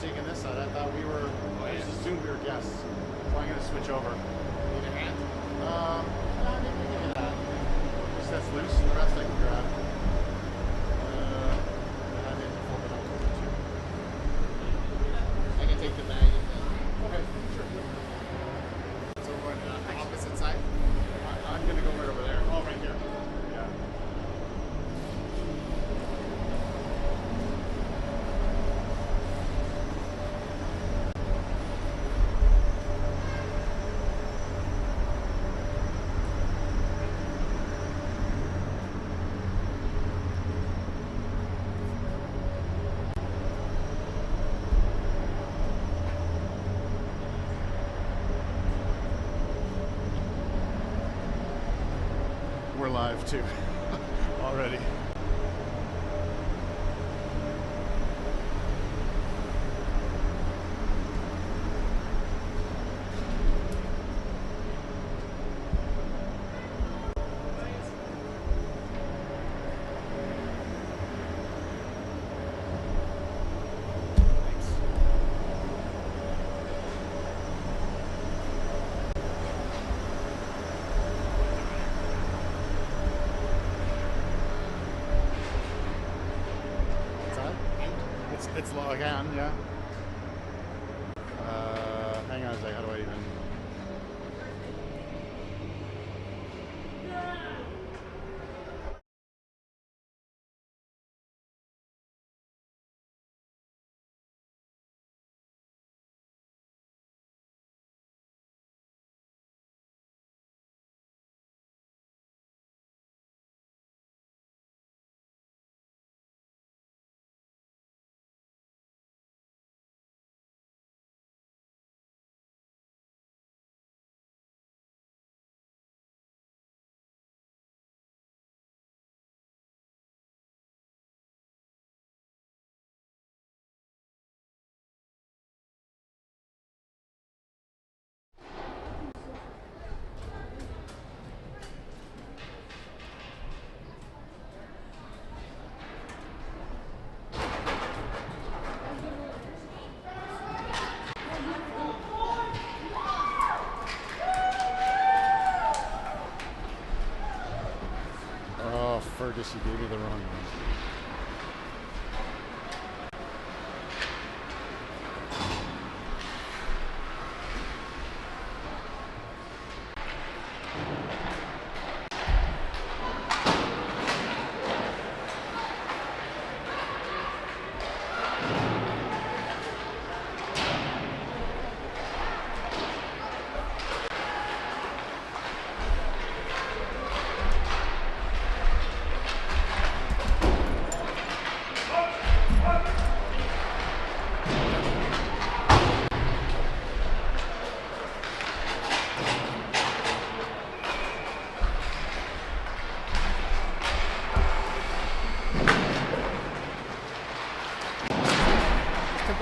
taking this side. I thought we were, I just assumed we were guests. So I'm going to switch over. Need a hand? I think we can get that. Just that's loose, the rest I can grab. And I didn't fold it up too. I can take the bag. Okay, sure. So we're going to the opposite side? I'm going to go right over there. Oh, right here. Yeah. We're live too already. It's low again, yeah. Hang on a second, how do I even... Fergus, you gave me the wrong one.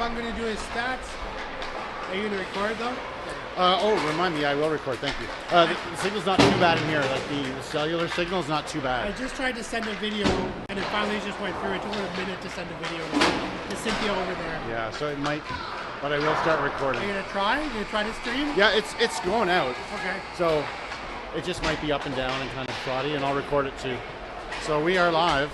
I'm going to do his stats. Are you going to record though? Oh, remind me, I will record, thank you. The signal's not too bad in here, like the cellular signal's not too bad. I just tried to send a video and it finally just went through. It took a minute to send a video to Cynthia over there. Yeah, so it might, but I will start recording. Are you going to try? Are you going to try to stream? Yeah, it's going out. Okay. So it just might be up and down and kind of spotty, and I'll record it too. So we are live.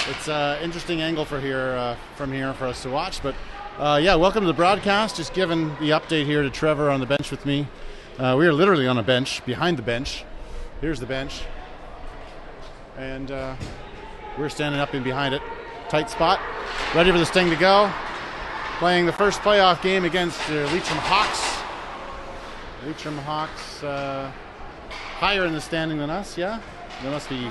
It's an interesting angle for here, from here for us to watch, but yeah, welcome to the broadcast. Just giving the update here to Trevor on the bench with me. We are literally on a bench, behind the bench. Here's the bench. And we're standing up in behind it. Tight spot. Ready for this thing to go. Playing the first playoff game against Leitrim Hawks. Leitrim Hawks higher in the standing than us, yeah? They must be...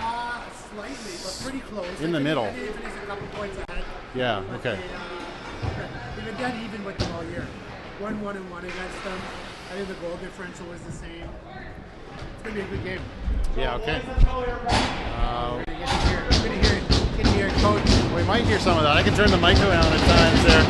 Slightly, but pretty close. In the middle. It is a couple points ahead. Yeah, okay. We've been dead even with them all year. 1-1-1 against them. I think the goal differential was the same. It's going to be a good game. Yeah, okay. Can you hear Coach? We might hear some of that. I can turn the mic around at times there.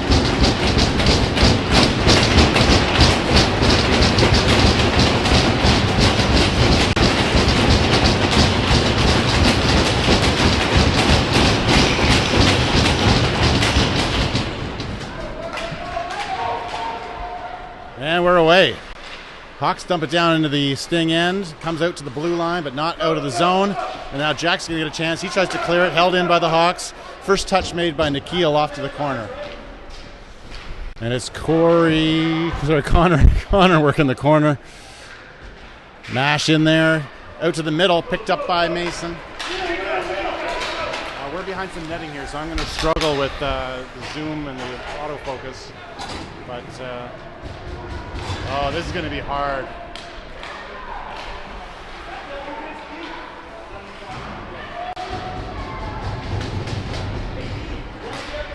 Hawks dump it down into the Sting end. Comes out to the blue line, but not out of the zone. And now Jack's going to get a chance. He tries to clear it. Held in by the Hawks. First touch made by Nikhil off to the corner. And it's Connor working the corner. Mash in there. Out to the middle. Picked up by Mason. We're behind some netting here, so I'm going to struggle with the zoom and the autofocus. But, oh, this is going to be hard.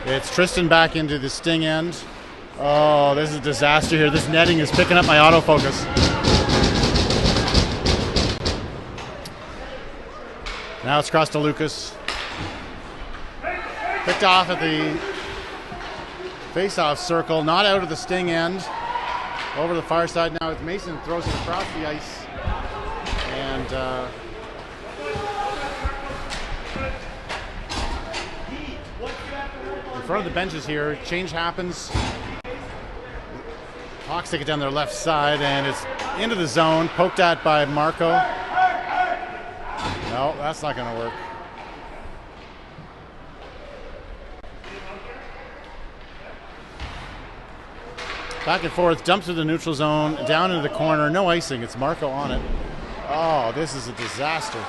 It's Tristan back into the Sting end. Oh, this is a disaster here. This netting is picking up my autofocus. Now it's across to Lucas. Picked off at the face-off circle, not out of the Sting end. Over the far side now. It's Mason throws it across the ice. And in front of the benches here, change happens. Hawks take it down their left side, and it's into the zone, poked at by Marco. No, that's not going to work. Back and forth, dump through the neutral zone, down into the corner, no icing, it's Marco on it. Oh, this is a disaster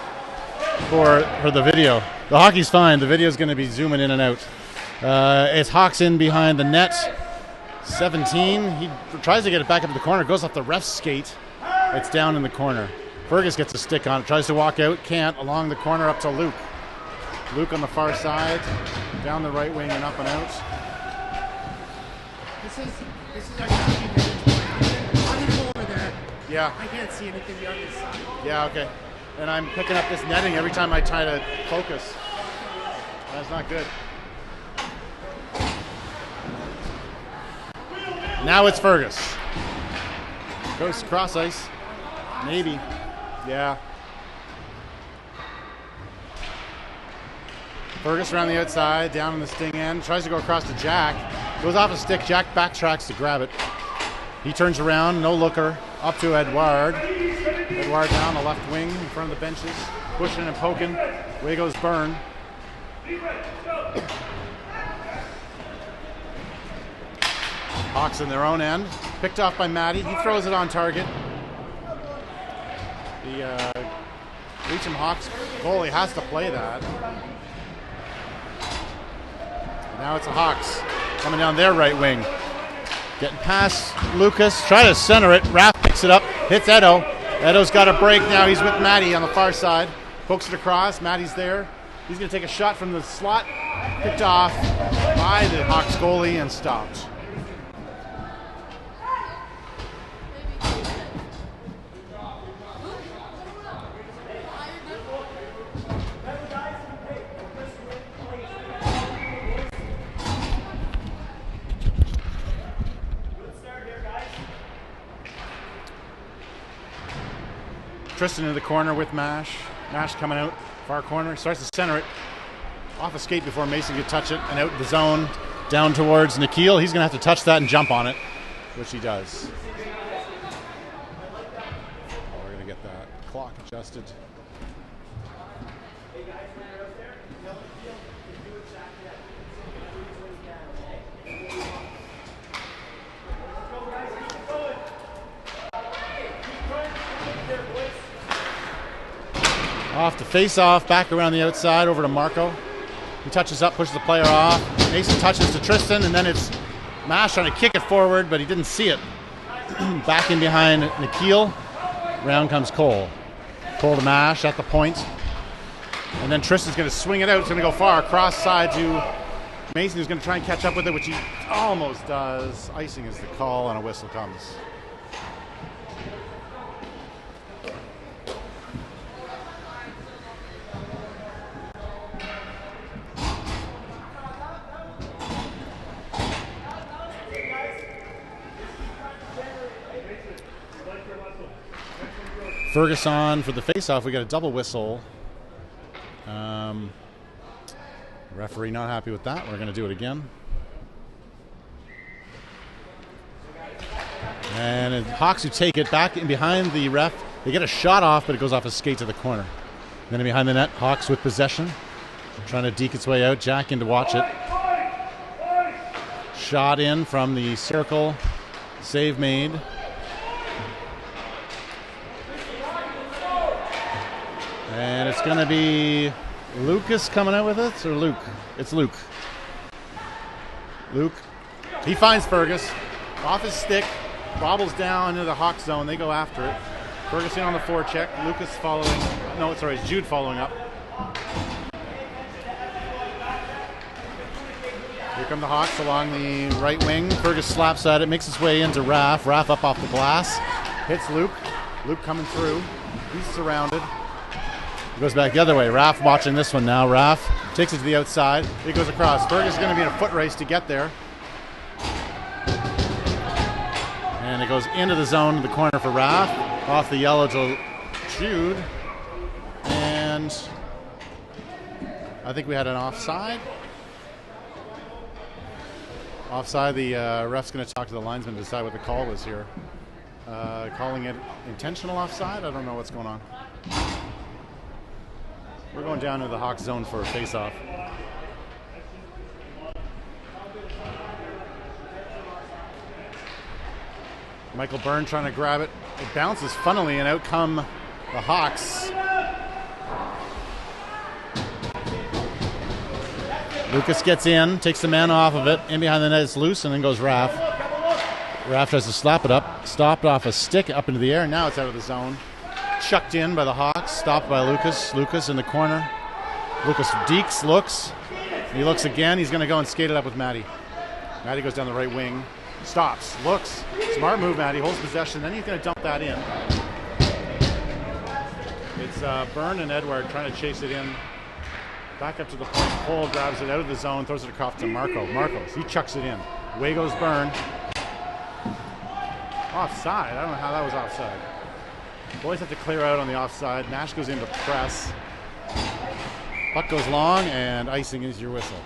for the video. The hockey's fine, the video's going to be zooming in and out. It's Hawks in behind the net, 17. He tries to get it back up to the corner, goes off the ref's skate. It's down in the corner. Fergus gets a stick on it, tries to walk out, can't, along the corner up to Luke. Luke on the far side, down the right wing and up and out. This is our over there. Yeah. I can't see anything beyond this side. Yeah, okay. And I'm picking up this netting every time I try to focus. That's not good. Now it's Fergus. Goes cross ice. Maybe. Yeah. Fergus around the outside, down in the Sting end. Tries to go across to Jack. Goes off a stick. Jack backtracks to grab it. He turns around, no looker. Up to Edouard. Edouard down the left wing in front of the benches. Pushing and poking. Away goes Byrne. Hawks in their own end. Picked off by Matty. He throws it on target. The Leitrim Hawks goalie has to play that. Now it's the Hawks coming down their right wing. Getting past Lucas. Try to center it. Raff picks it up. Hits Edo. Edo's got a break now. He's with Matty on the far side. Pokes it across. Matty's there. He's going to take a shot from the slot. Picked off by the Hawks goalie and stopped. Tristan in the corner with Mash. Mash coming out, far corner, starts to center it. Off a skate before Mason could touch it, and out the zone, down towards Nikhil. He's going to have to touch that and jump on it, which he does. Oh, we're going to get that clock adjusted. Off the face-off, back around the outside, over to Marco. He touches up, pushes the player off. Mason touches to Tristan, and then it's Mash trying to kick it forward, but he didn't see it. Back in behind Nikhil. Round comes Cole. Cole to Mash at the point. And then Tristan's going to swing it out. It's going to go far, cross side to Mason, who's going to try and catch up with it, which he almost does. Icing is the call, and a whistle comes. Fergus on for the face-off. We got a double whistle. Referee not happy with that. We're going to do it again. And Hawks who take it back in behind the ref. They get a shot off, but it goes off his skate to the corner. Then behind the net, Hawks with possession. Trying to deke its way out. Jack in to watch it. Shot in from the circle. Save made. And it's going to be Lucas coming out with it, or Luke? It's Luke. Luke. He finds Fergus. Off his stick. Bobbles down into the Hawk zone. They go after it. Ferguson on the forecheck. Lucas following. No, sorry, it's Jude following up. Here come the Hawks along the right wing. Fergus slaps at it, makes his way into Raph. Raph up off the glass. Hits Luke. Luke coming through. He's surrounded. He goes back the other way. Raph watching this one now. Raph takes it to the outside. He goes across. Fergus is going to be in a foot race to get there. And it goes into the zone in the corner for Raph. Off the yellow to Jude. And I think we had an offside. Offside. The ref's going to talk to the linesman to decide what the call was here. Calling it intentional offside? I don't know what's going on. We're going down to the Hawks zone for a face-off. Michael Byrne trying to grab it. It bounces funnily, and out come the Hawks. Lucas gets in, takes the man off of it. In behind the net, it's loose, and then goes Raph. Raph tries to slap it up. Stopped off a stick up into the air. Now it's out of the zone. Chucked in by the Hawks. Stopped by Lucas. Lucas in the corner. Lucas dekes, looks. He looks again. He's going to go and skate it up with Matty. Matty goes down the right wing. Stops, looks. Smart move, Matty. Holds possession. Then he's going to dump that in. It's Byrne and Edward trying to chase it in. Back up to the point. Cole grabs it out of the zone, throws it across to Marco. Marcos, he chucks it in. Away goes Byrne. Offside. I don't know how that was offside. Boys have to clear out on the offside. Nash goes in to press. Puck goes long, and icing is your whistle.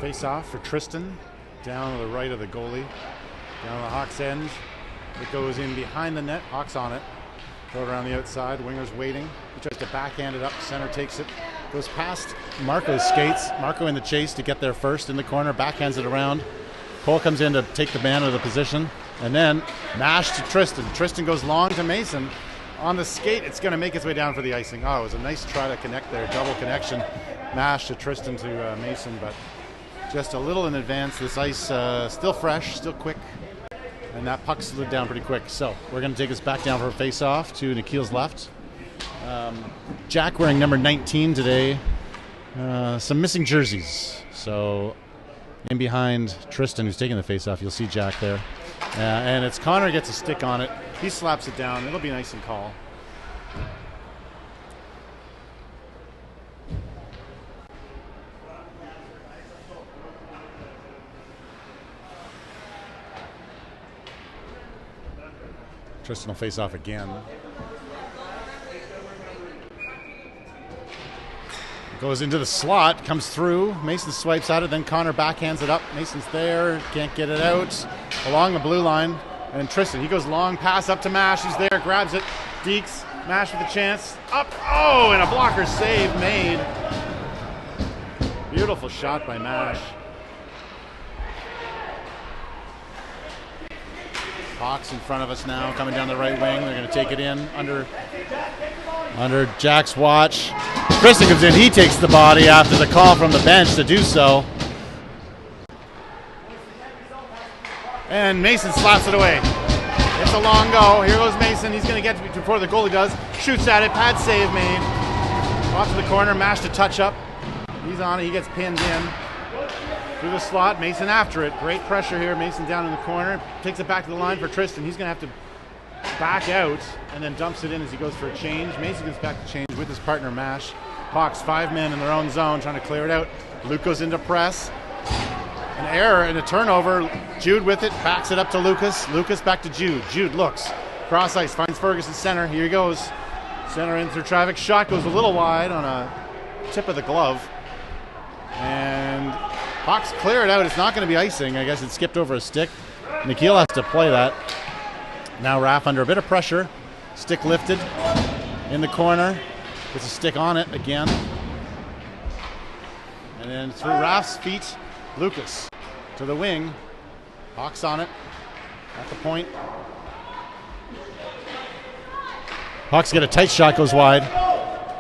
Face off for Tristan, down to the right of the goalie, down on the Hawks end. It goes in behind the net, Hawks on it. Throw it around the outside, winger's waiting. He tries to backhand it up, center takes it. Goes past Marco's skates. Marco in the chase to get there first in the corner, backhands it around. Cole comes in to take the man out of the position. And then Nash to Tristan. Tristan goes long to Mason. On the skate, it's going to make its way down for the icing. Oh, it was a nice try to connect there, double connection. Nash to Tristan to Mason, but just a little in advance. This ice still fresh, still quick, and that puck slid down pretty quick. So we're going to take us back down for a face-off to Nikhil's left. Jack wearing number 19 today. Some missing jerseys. So in behind Tristan, who's taking the face-off, you'll see Jack there. And it's Connor gets a stick on it. He slaps it down. It'll be nice and call. Tristan will face off again. Goes into the slot, comes through. Mason swipes at it, then Connor backhands it up. Mason's there, can't get it out. Along the blue line. And Tristan, he goes long, pass up to Mash. He's there, grabs it, dekes. Mash with a chance. Up, oh, and a blocker save made. Beautiful shot by Mash. Hawks in front of us now, coming down the right wing. They're going to take it in under Jack's watch. Tristan comes in. He takes the body after the call from the bench to do so. And Mason slaps it away. It's a long go. Here goes Mason. He's going to get to it before the goalie does. Shoots at it. Pad save made. Off to the corner. Mash to touch up. He's on it. He gets pinned in. Through the slot, Mason after it. Great pressure here. Mason down in the corner. Takes it back to the line for Tristan. He's going to have to back out and then dumps it in as he goes for a change. Mason gets back to change with his partner, Mash. Hawks, 5 men in their own zone trying to clear it out. Luke goes into press. An error and a turnover. Jude with it, backs it up to Lucas. Lucas back to Jude. Jude looks. Cross ice, finds Ferguson center. Here he goes. Center in through traffic. Shot goes a little wide on a tip of the glove. And Hawks clear it out. It's not going to be icing. I guess it skipped over a stick. Nikhil has to play that. Now Raff under a bit of pressure. Stick lifted in the corner. Gets a stick on it again. And then through Raff's feet, Lucas to the wing. Hawks on it at the point. Hawks get a tight shot, goes wide.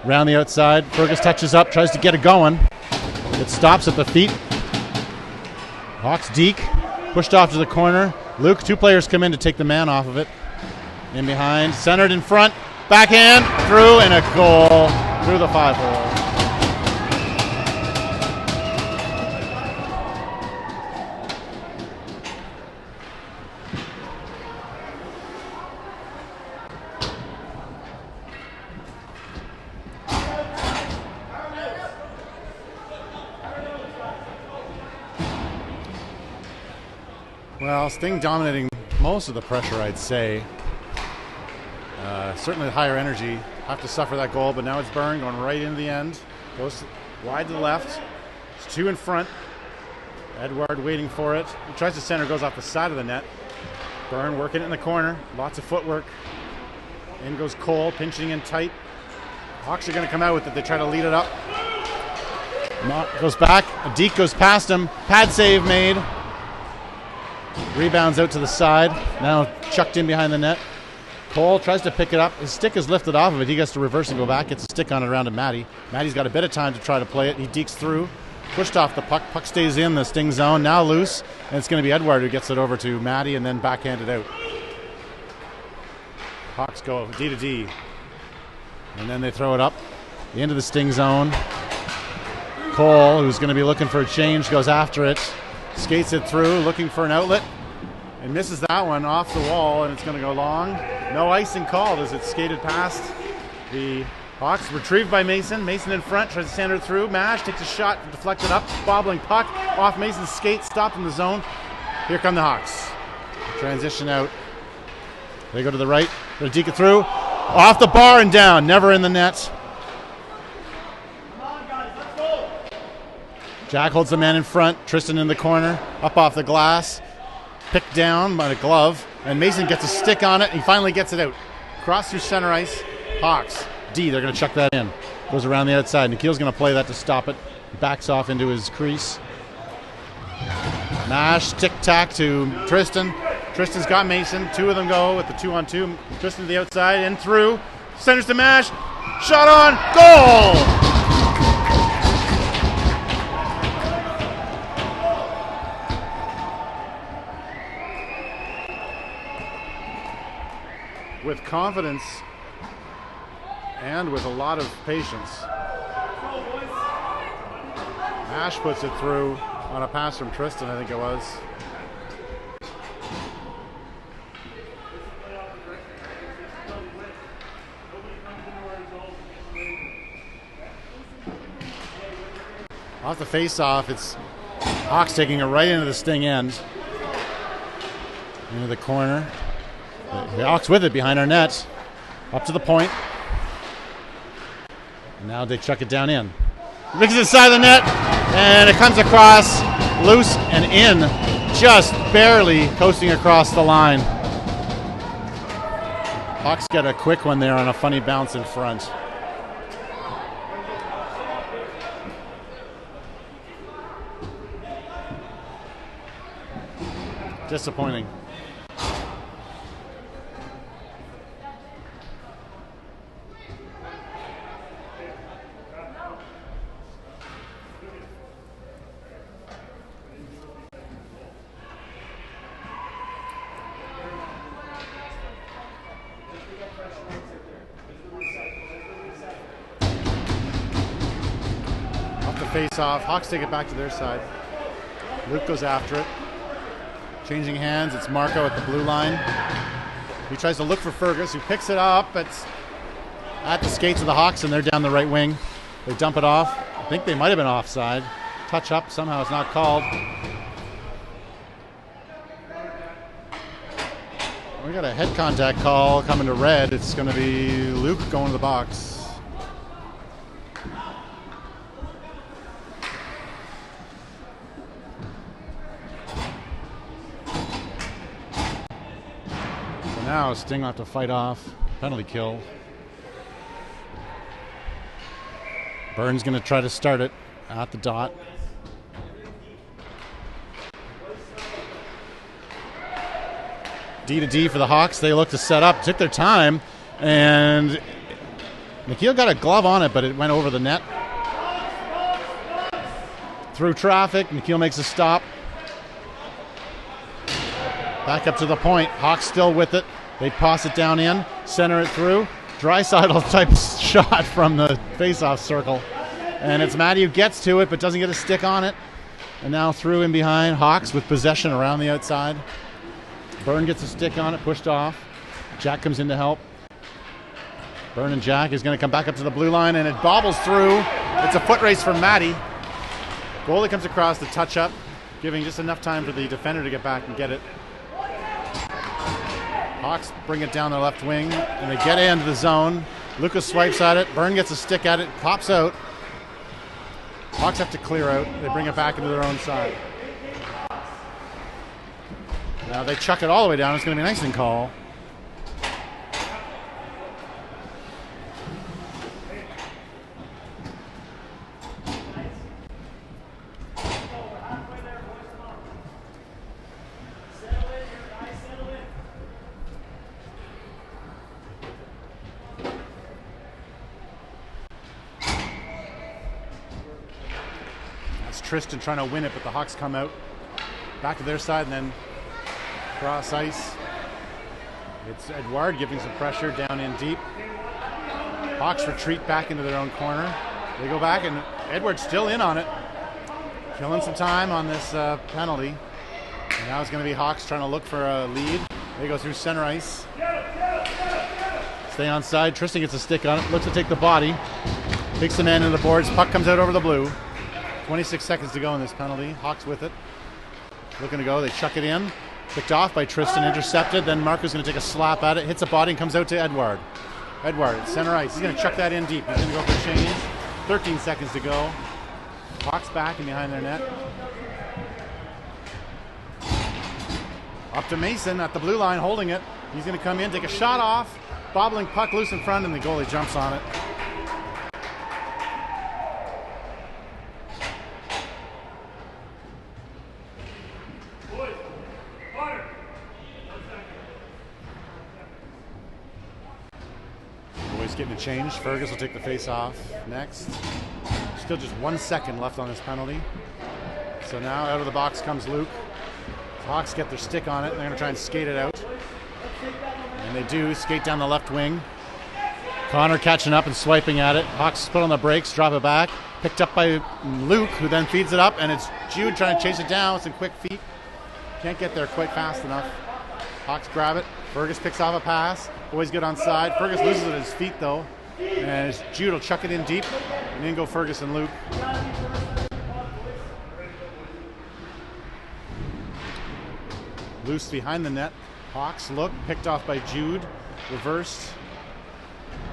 Round the outside. Fergus touches up, tries to get it going. It stops at the feet. Hawks deke. Pushed off to the corner. Luke, two players come in to take the man off of it. In behind, centered in front. Backhand, through, and a goal through the 5-hole. Well, Sting dominating most of the pressure, I'd say. Certainly higher energy. Have to suffer that goal, but now it's Byrne going right into the end. Goes wide to the left. It's two in front. Edward waiting for it. He tries to center, goes off the side of the net. Byrne working it in the corner. Lots of footwork. In goes Cole, pinching in tight. Hawks are going to come out with it. They try to lead it up. Goes back. A deke goes past him. Pad save made. Rebounds out to the side. Now chucked in behind the net. Cole tries to pick it up. His stick is lifted off of it. He gets to reverse and go back. Gets a stick on it around to Matty. Matty's got a bit of time to try to play it. He dekes through. Pushed off the puck. Puck stays in the Sting zone. Now loose. And it's going to be Edward who gets it over to Matty and then backhanded out. Hawks go D to D. And then they throw it up into the Sting zone. Cole, who's going to be looking for a change, goes after it. Skates it through, looking for an outlet. And misses that one off the wall, and it's going to go long. No icing called as it's skated past the Hawks. Retrieved by Mason. Mason in front, tries to send her through. Mash takes a shot, deflected up. Bobbling puck off Mason's skate, stopped in the zone. Here come the Hawks. Transition out. They go to the right. They're deke it through. Off the bar and down. Never in the net. Jack holds the man in front. Tristan in the corner. Up off the glass. Picked down by the glove. And Mason gets a stick on it. He finally gets it out. Cross through center ice. Hawks. D, they're going to chuck that in. Goes around the outside. Nikhil's going to play that to stop it. Backs off into his crease. Nash, tic-tac to Tristan. Tristan's got Mason. Two of them go with the 2-on-2. Tristan to the outside and through. Centers to Mash. Shot on. Goal! With confidence and with a lot of patience. Ash puts it through on a pass from Tristan, I think it was. Off the face-off, it's Hawks taking it right into the Sting end. Into the corner. The Hawks with it behind our net. Up to the point. And now they chuck it down in. Mixes inside the net. And it comes across loose and in. Just barely coasting across the line. Hawks get a quick one there on a funny bounce in front. Disappointing. Face off. Hawks take it back to their side. Luke goes after it. Changing hands. It's Marco at the blue line. He tries to look for Fergus, who picks it up. It's at the skates of the Hawks, and they're down the right wing. They dump it off. I think they might have been offside. Touch up. Somehow it's not called. We got a head contact call coming to red. It's going to be Luke going to the box. So now Sting will have to fight off. Penalty kill. Burns going to try to start it at the dot. D to D for the Hawks. They look to set up, took their time, and McKeel got a glove on it, but it went over the net. Through traffic, McKeel makes a stop. Back up to the point. Hawks still with it. They toss it down in, center it through. Draisaitl type shot from the face-off circle. And it's Matty who gets to it, but doesn't get a stick on it. And now through in behind. Hawks with possession around the outside. Byrne gets a stick on it, pushed off. Jack comes in to help. Byrne and Jack is going to come back up to the blue line, and it bobbles through. It's a foot race from Matty. Goalie comes across the touch-up, giving just enough time for the defender to get back and get it. Hawks bring it down their left wing, and they get into the zone. Lucas swipes at it. Byrne gets a stick at it, pops out. Hawks have to clear out. They bring it back into their own side. Now they chuck it all the way down. It's going to be an icing call. That's Tristan trying to win it, but the Hawks come out back to their side and then cross ice. It's Edouard giving some pressure down in deep. Hawks retreat back into their own corner. They go back and Edouard's still in on it. Killing some time on this penalty. And now it's going to be Hawks trying to look for a lead. They go through center ice. Stay on side. Tristan gets a stick on it. Looks to take the body. Takes the man into the boards. Puck comes out over the blue. 26 seconds to go in this penalty. Hawks with it. Looking to go. They chuck it in. Picked off by Tristan, intercepted. Then Marco's going to take a slap at it, hits a body, and comes out to Edouard. Edouard, center ice. He's going to chuck that in deep. He's going to go for change. 13 seconds to go. Hawks back and behind their net. Up to Mason at the blue line, holding it. He's going to come in, take a shot off. Bobbling puck loose in front, and the goalie jumps on it. Getting a change. Fergus will take the face off next. Still just 1 second left on this penalty. So now out of the box comes Luke. Hawks get their stick on it. They're going to try and skate it out. And they do. Skate down the left wing. Connor catching up and swiping at it. Hawks put on the brakes, drop it back. Picked up by Luke, who then feeds it up. And it's Jude trying to chase it down with some quick feet. Can't get there quite fast enough. Hawks grab it. Fergus picks off a pass. Always good on side. Fergus loses it at his feet, though. And Jude will chuck it in deep. And in go Fergus and Luke. Loose behind the net. Hawks look. Picked off by Jude. Reversed.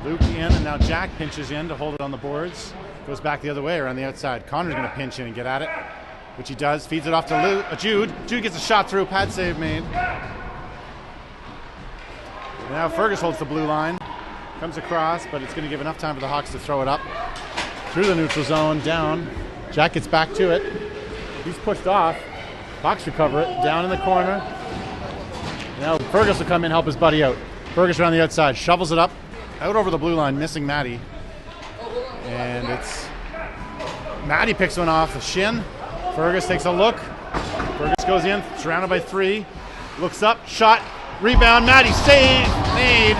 Luke in, and now Jack pinches in to hold it on the boards. Goes back the other way around the outside. Connor's going to pinch in and get at it, which he does. Feeds it off to Jude. Jude gets a shot through. Pad save made. Now Fergus holds the blue line, comes across, but it's going to give enough time for the Hawks to throw it up. Through the neutral zone, down. Jack gets back to it. He's pushed off. Hawks recover it, down in the corner. Now Fergus will come in and help his buddy out. Fergus around the outside, shovels it up, out over the blue line, missing Matty. And it's... Matty picks one off the shin. Fergus takes a look. Fergus goes in, surrounded by three. Looks up, shot. Rebound, Matty, save made.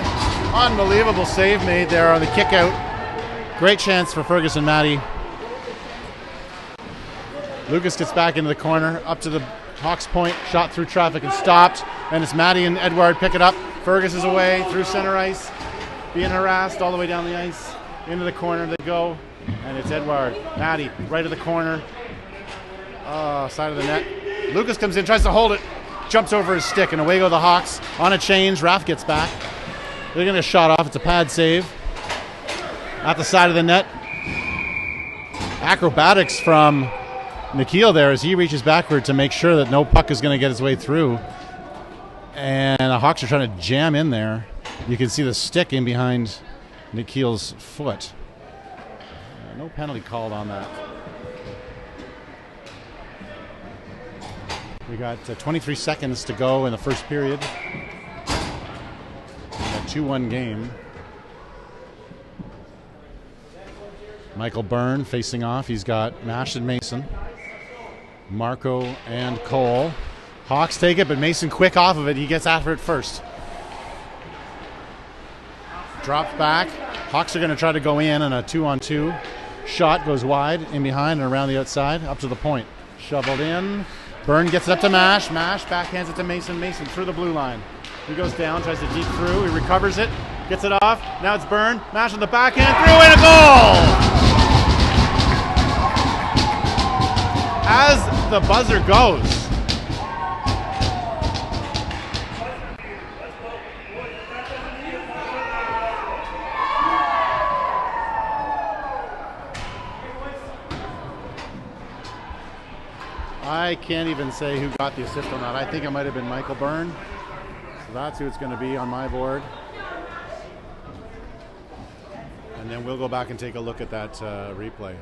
Unbelievable save made there on the kick out. Great chance for Fergus and Matty. Lucas gets back into the corner, up to the Hawks point, shot through traffic and stopped. And it's Matty and Edouard pick it up. Fergus is away through center ice, being harassed all the way down the ice. Into the corner they go, and it's Edouard. Matty, right of the corner, side of the net. Lucas comes in, tries to hold it. jumps over his stick, and away go the Hawks. On a change, Raff gets back. They're going to shot off. It's a pad save. At the side of the net. Acrobatics from Nikhil there as he reaches backward to make sure that no puck is going to get his way through. And the Hawks are trying to jam in there. You can see the stick in behind Nikhil's foot. No penalty called on that. We got 23 seconds to go in the first period. A 2-1 game. Michael Byrne facing off. He's got Mash and Mason. Marco and Cole. Hawks take it, but Mason quick off of it. He gets after it first. Drops back. Hawks are going to try to go in, and a 2-on-2. Shot goes wide, in behind and around the outside, up to the point. Shoveled in. Byrne gets it up to Mash. Mash backhands it to Mason. Mason through the blue line. He goes down, tries to deep through. He recovers it, gets it off. Now it's Byrne. Mash on the backhand, through and a goal! As the buzzer goes. I can't even say who got the assist on that. I think it might have been Michael Byrne. So that's who it's going to be on my board. And then we'll go back and take a look at that replay.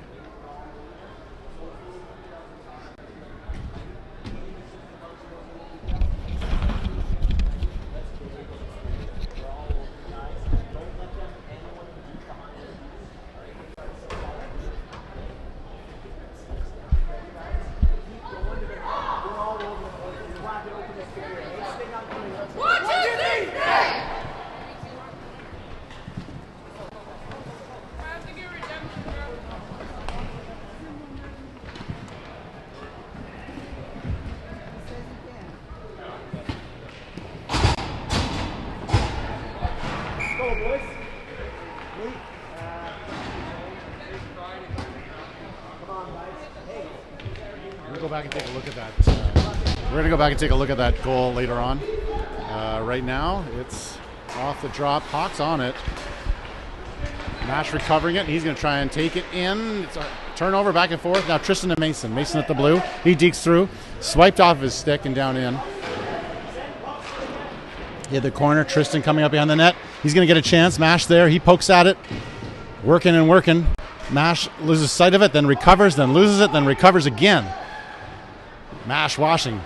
We're going to go back and take a look at that goal later on. Right now, it's off the drop. Hawks on it. Nash recovering it. He's going to try and take it in. It's a turnover back and forth. Now Tristan to Mason. Mason at the blue. He dekes through. Swiped off his stick and down in. He had the corner. Tristan coming up behind the net. He's going to get a chance. Mash there. He pokes at it. Working and working. Mash loses sight of it, then recovers, then loses it, then recovers again. Mash washing.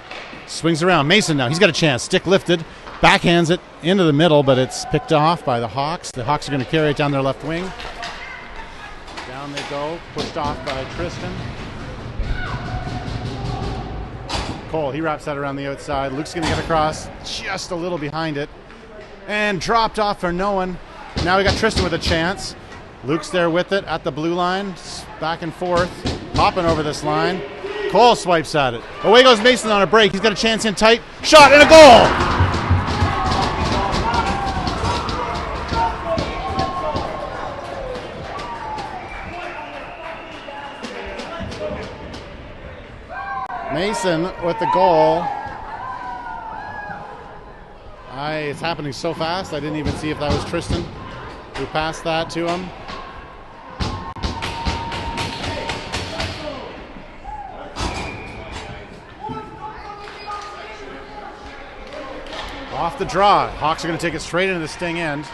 Swings around. Mason now. He's got a chance. Stick lifted. Backhands it into the middle, but it's picked off by the Hawks. The Hawks are going to carry it down their left wing. Down they go. Pushed off by Tristan. Cole, he wraps that around the outside. Luke's going to get across just a little behind it. And dropped off for no one. Now we got Tristan with a chance. Luke's there with it at the blue line. Back and forth. Hopping over this line. Cole swipes at it. Away goes Mason on a break. He's got a chance in tight. Shot and a goal! Mason with the goal. It's happening so fast, I didn't even see if that was Tristan who passed that to him. Off the draw. Hawks are going to take it straight into the Sting end.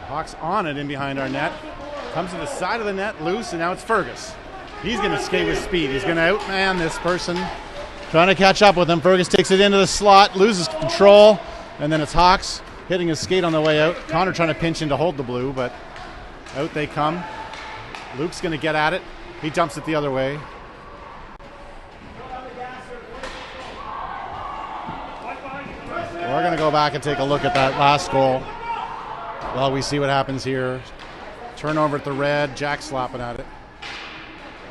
Hawks on it in behind our net. Comes to the side of the net, loose, and now it's Fergus. He's going to skate with speed. He's going to outman this person. Trying to catch up with him. Fergus takes it into the slot, loses control, and then it's Hawks hitting his skate on the way out. Connor trying to pinch in to hold the blue, but out they come. Luke's going to get at it. He dumps it the other way. We're going to go back and take a look at that last goal while we see what happens here. Turnover at the red. Jack slapping at it.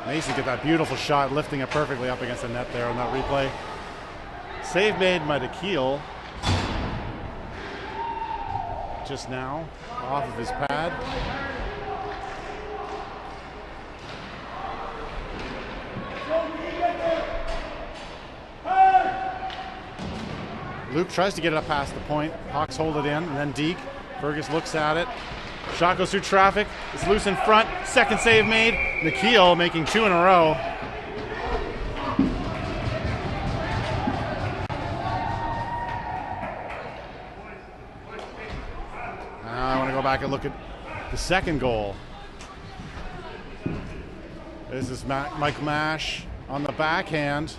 Mason get that beautiful shot, lifting it perfectly up against the net there on that replay. Save made by Nikhil just now off of his pad. Luke tries to get it up past the point. Hawks hold it in, and then Deke. Fergus looks at it. Shot goes through traffic. It's loose in front. Second save made. Nikhil making 2 in a row. Now I want to go back and look at the second goal. This is Mike Mash on the backhand.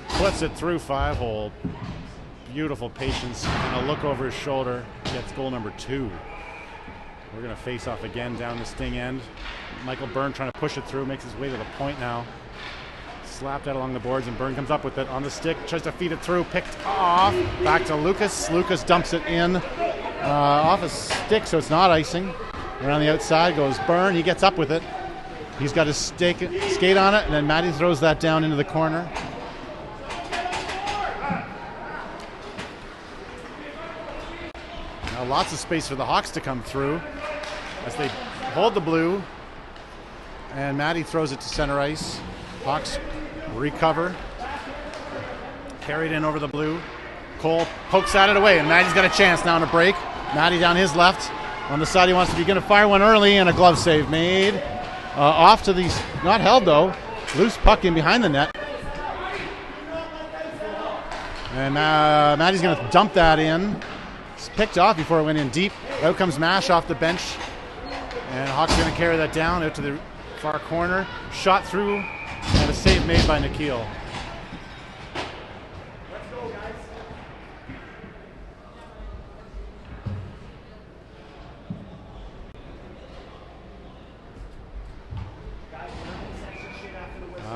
Puts it through 5-hole. Beautiful patience and a look over his shoulder. Gets goal number 2. We're going to face off again down the Sting end. Michael Byrne trying to push it through, makes his way to the point now. Slapped out along the boards, and Byrne comes up with it on the stick, tries to feed it through, picked off. Back to Lucas. Lucas dumps it in off a stick, so it's not icing. Around the outside goes Byrne. He gets up with it. He's got his skate on it, and then Matty throws that down into the corner. Now lots of space for the Hawks to come through as they hold the blue, and Matty throws it to center ice. Hawks recover. Carried in over the blue. Cole pokes at it away, and Matty's got a chance now on a break. Matty down his left. On the side he wants to be going to fire one early, and a glove save made. Off to the, not held though, loose puck in behind the net. And Matty's going to dump that in. It's picked off before it went in deep. Out comes Mash off the bench. And Hawks going to carry that down out to the far corner. Shot through, and a save made by Nikhil. Let's go, guys.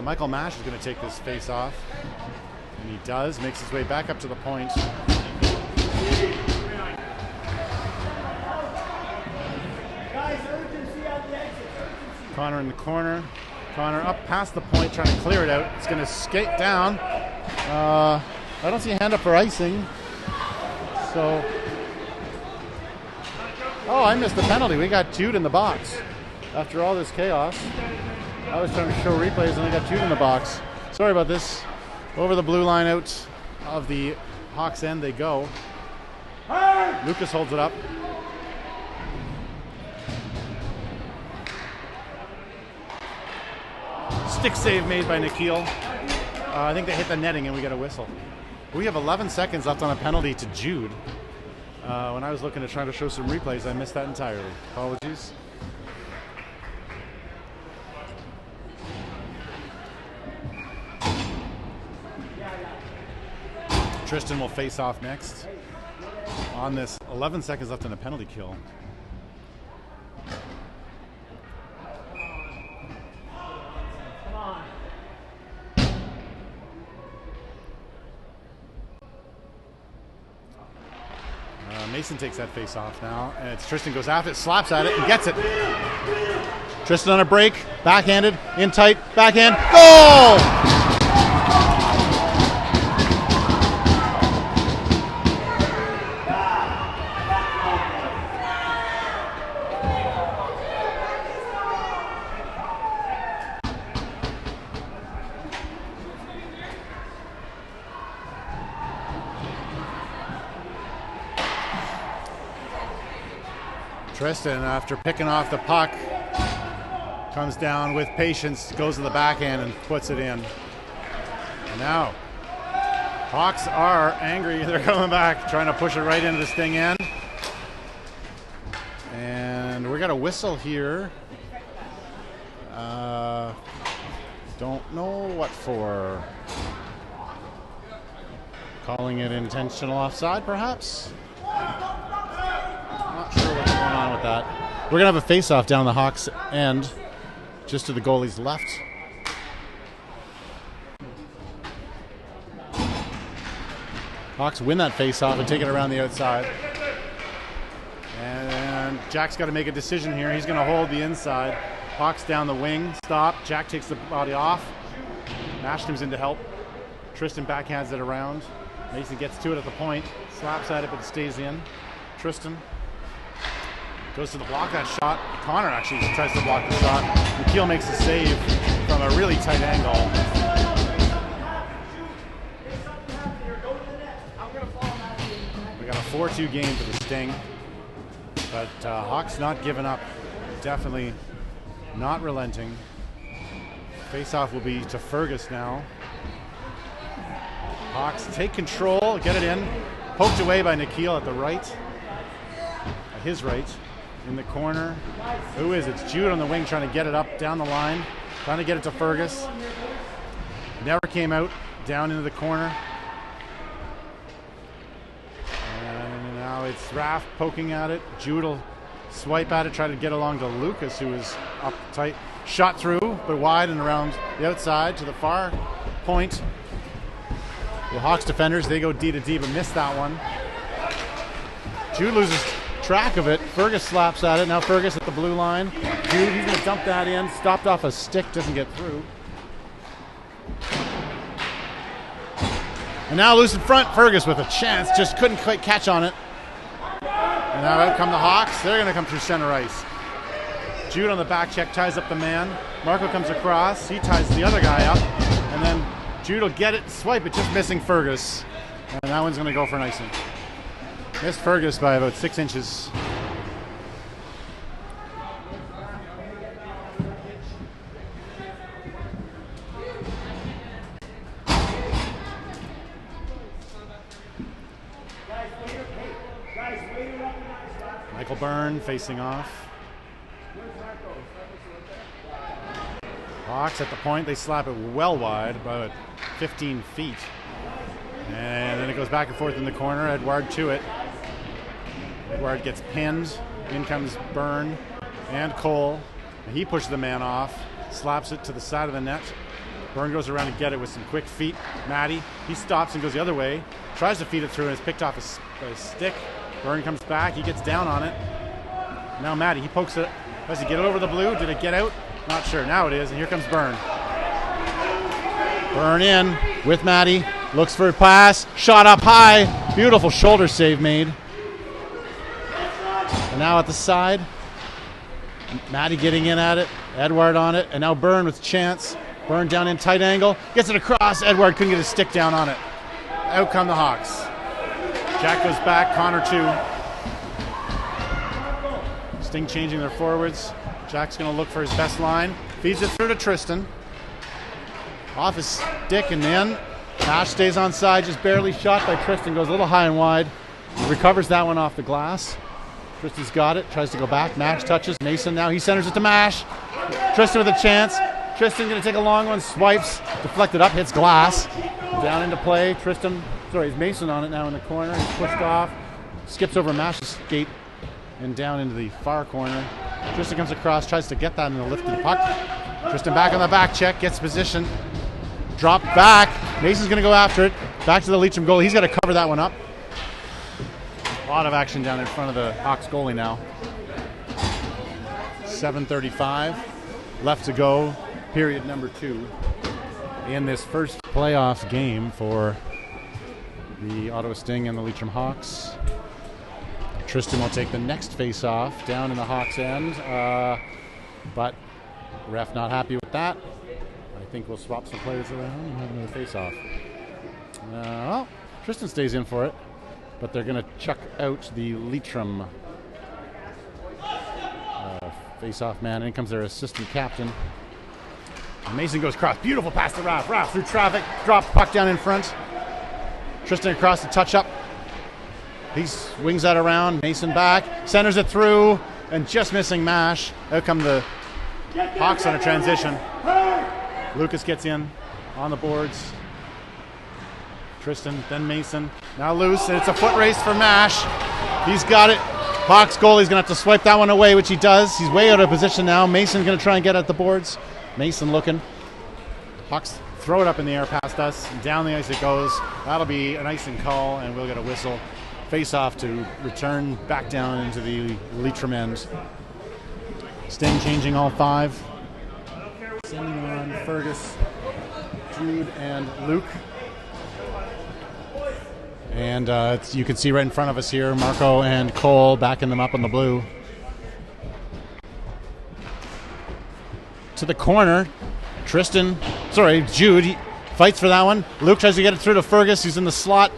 Michael Mash is going to take this face off. And he does, makes his way back up to the point. Connor in the corner. Connor up past the point, trying to clear it out. It's going to skate down. I don't see a hand up for icing. So, oh, I missed the penalty. We got Jude in the box. After all this chaos, I was trying to show replays and I got Jude in the box. Sorry about this. Over the blue line, out of the Hawks end they go. Lucas holds it up. Stick save made by Nikhil. I think they hit the netting and we got a whistle. We have 11 seconds left on a penalty to Jude. When I was looking to try to show some replays, I missed that entirely. Apologies. Tristan will face off next on this. 11 seconds left in a penalty kill. Mason takes that face off now, and it's Tristan goes after it, slaps at it, and gets it. Tristan on a break, backhanded, in tight, backhand, goal! Tristan, after picking off the puck, comes down with patience, goes to the backhand and puts it in. And now, Hawks are angry. They're coming back, trying to push it right into the Sting end. And we got a whistle here. Don't know what for. Calling it intentional offside, perhaps? Not sure what's going on with that. We're going to have a face-off down the Hawks end, just to the goalie's left. Hawks win that face-off and take it around the outside. And Jack's got to make a decision here. He's going to hold the inside. Hawks down the wing, stop. Jack takes the body off. Nash comes in to help. Tristan backhands it around. Mason gets to it at the point, slaps at it, but it stays in. Tristan goes to the block that shot. Connor actually tries to block the shot. Nikhil makes a save from a really tight angle. 4-2 game for the Sting. But Hawks not giving up. Definitely not relenting. Face-off will be to Fergus now. Hawks take control, get it in. Poked away by Nikhil at the right. At his right. In the corner. Who is it? It's Jude on the wing trying to get it up down the line. Trying to get it to Fergus. Never came out. Down into the corner. And now it's Raff poking at it. Jude will swipe at it, try to get along to Lucas, who is up tight. Shot through, but wide and around the outside to the far point. The Hawks defenders, they go D to D, but miss that one. Jude loses track of it. Fergus slaps at it. Now Fergus at the blue line. Jude, he's going to dump that in. Stopped off a stick, doesn't get through. And now loose in front, Fergus with a chance, just couldn't quite catch on it. And now out come the Hawks. They're going to come through center ice. Jude on the back check ties up the man. Marco comes across. He ties the other guy up. And then Jude will get it, swipe it, just missing Fergus. And that one's going to go for an icing. Missed Fergus by about 6 inches. Michael Byrne facing off. Hawks at the point. They slap it well wide, about 15 feet. And then it goes back and forth in the corner. Edouard to it. Edouard gets pinned. In comes Byrne and Cole. He pushes the man off. Slaps it to the side of the net. Byrne goes around to get it with some quick feet. Matty, he stops and goes the other way. Tries to feed it through and is picked off a stick. Byrne comes back. He gets down on it. Now Matty, he pokes it. Does he get it over the blue? Did it get out? Not sure. Now it is, and here comes Byrne. Byrne in with Matty. Looks for a pass. Shot up high. Beautiful shoulder save made. And now at the side. Matty getting in at it. Edouard on it. And now Byrne with chance. Byrne down in tight angle. Gets it across. Edouard couldn't get his stick down on it. Out come the Hawks. Jack goes back. Connor 2. Sting changing their forwards. Jack's going to look for his best line. Feeds it through to Tristan. Off his stick and in. Nash stays on side, just barely shot by Tristan. Goes a little high and wide. Recovers that one off the glass. Tristan's got it. Tries to go back. Mash touches. Mason now. He centers it to Mash. Tristan with a chance. Tristan going to take a long one. Swipes. Deflected up. Hits glass. Down into play. Tristan. Sorry, it's Mason on it now in the corner. He's pushed off. Skips over Mash's skate. And down into the far corner. Tristan comes across, tries to get that in the lifted puck. Tristan back on the back check, gets position. Drop back. Mason's going to go after it. Back to the Leitrim goalie. He's got to cover that one up. A lot of action down in front of the Hawks goalie now. 7:35 left to go, period number 2. In this first playoff game for the Ottawa Sting and the Leitrim Hawks. Tristan will take the next face-off down in the Hawks' end, but ref not happy with that. I think we'll swap some players around and have another face-off. Well, Tristan stays in for it, but they're going to chuck out the Leitrim face-off man. In comes their assistant captain. And Mason goes across. Beautiful pass to Raff. Raff through traffic, drops puck down in front. Tristan across the touch-up. He swings that around. Mason back, centers it through, and just missing Mash. Out come the Hawks on a transition. Lucas gets in on the boards. Tristan, then Mason. Now loose, and it's a foot race for Mash. He's got it. Hawks goalie's going to have to swipe that one away, which he does. He's way out of position now. Mason's going to try and get at the boards. Mason looking. Hawks throw it up in the air past us. Down the ice it goes. That'll be an icing call, and we'll get a whistle. Face-off to return back down into the Leitrim end. Sting changing all 5. Sending on Fergus, Jude, and Luke. And you can see right in front of us here, Marco and Cole backing them up on the blue. To the corner, Jude, he fights for that one. Luke tries to get it through to Fergus, who's in the slot.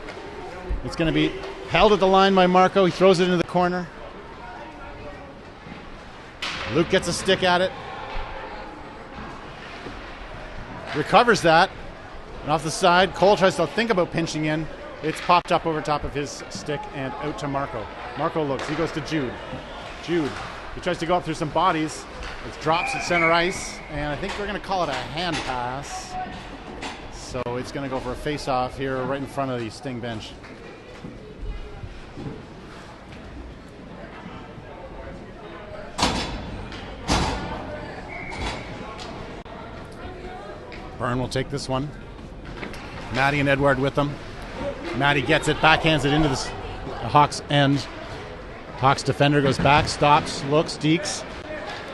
It's going to be Held at the line by Marco. He throws it into the corner. Luke gets a stick at it. Recovers that. And off the side, Cole tries to think about pinching in. It's popped up over top of his stick and out to Marco. Marco looks. He goes to Jude. Jude. He tries to go up through some bodies. It drops at center ice. And I think we're going to call it a hand pass. So it's going to go for a face-off here right in front of the Sting bench. Byrne will take this one. Matty and Edward with them. Matty gets it, backhands it into the Hawks end. Hawks defender goes back, stops, looks, dekes.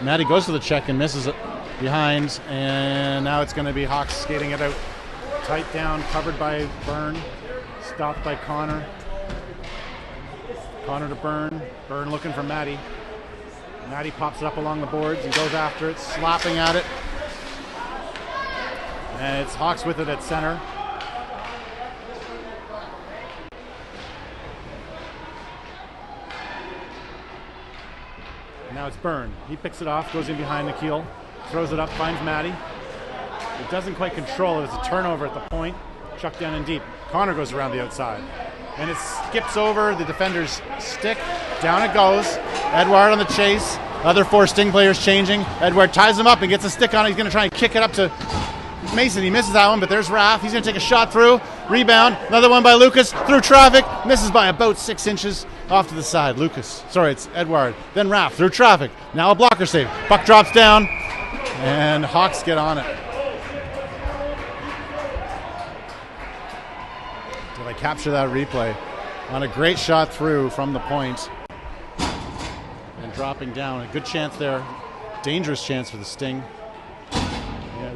Matty goes for the check and misses it behind. And now it's going to be Hawks skating it out. Tight down, covered by Byrne. Stopped by Connor. Connor to Byrne. Byrne looking for Matty. Matty pops it up along the boards and goes after it, slapping at it. And it's Hawks with it at center. Now it's Byrne. He picks it off, goes in behind the keel, throws it up, finds Matty. It doesn't quite control it. It's a turnover at the point. Chucked down in deep. Connor goes around the outside. And it skips over the defender's stick. Down it goes. Edward on the chase. Other 4 Sting players changing. Edward ties him up and gets a stick on it. He's going to try and kick it up to Mason. He misses that one, but there's Raph. He's going to take a shot through. Rebound. Another one by Lucas. Through traffic. Misses by about 6 inches off to the side. It's Edward. Then Raph through traffic. Now a blocker save. Puck drops down. And Hawks get on it. Did I capture that replay? On a great shot through from the point. And dropping down. A good chance there. Dangerous chance for the Sting.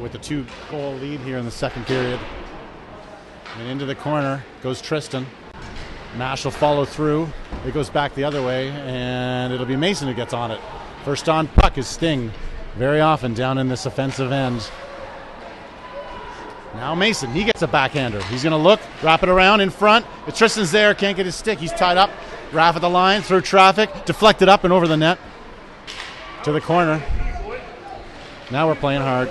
With the 2-goal lead here in the second period. And into the corner goes Tristan. Nash will follow through. It goes back the other way, and it'll be Mason who gets on it. First on puck is Sting. Very often down in this offensive end. Now Mason, he gets a backhander. He's going to look, wrap it around in front. If Tristan's there, can't get his stick. He's tied up. Raph at the line, through traffic, deflected up and over the net. To the corner. Now we're playing hard.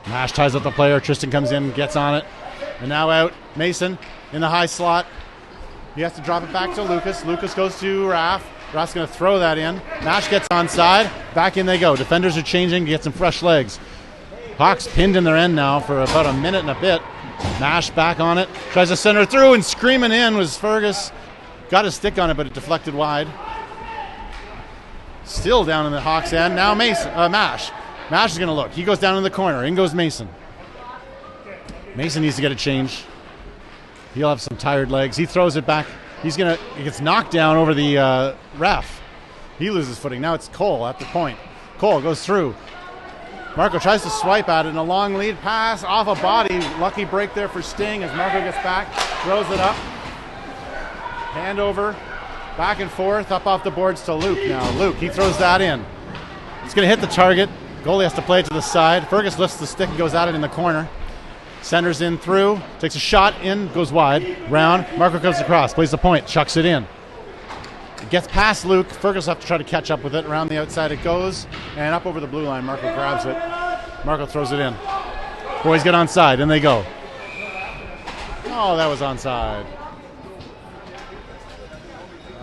Nash ties up the player. Tristan comes in, gets on it. And now out. Mason in the high slot. He has to drop it back to Lucas. Lucas goes to Raph. Raph's going to throw that in. Nash gets onside. Back in they go. Defenders are changing to get some fresh legs. Hawks pinned in their end now for about a minute and a bit. Nash back on it. Tries to center through, and screaming in was Fergus. Got his stick on it, but it deflected wide. Still down in the Hawks end. Now Mash. Mash is going to look. He goes down in the corner. In goes Mason. Mason needs to get a change. He'll have some tired legs. He throws it back. He gets knocked down over the ref. He loses footing. Now it's Cole at the point. Cole goes through. Marco tries to swipe at it in a long lead pass off a body. Lucky break there for Sting as Marco gets back. Throws it up. Hand over. Back and forth. Up off the boards to Luke now. Luke, he throws that in. It's going to hit the target. Goalie has to play it to the side. Fergus lifts the stick and goes at it in the corner. Centers in through. Takes a shot in. Goes wide. Round. Marco comes across. Plays the point. Chucks it in. It gets past Luke. Fergus will have to try to catch up with it. Around the outside it goes. And up over the blue line. Marco grabs it. Marco throws it in. Boys get onside. In they go. Oh, that was onside.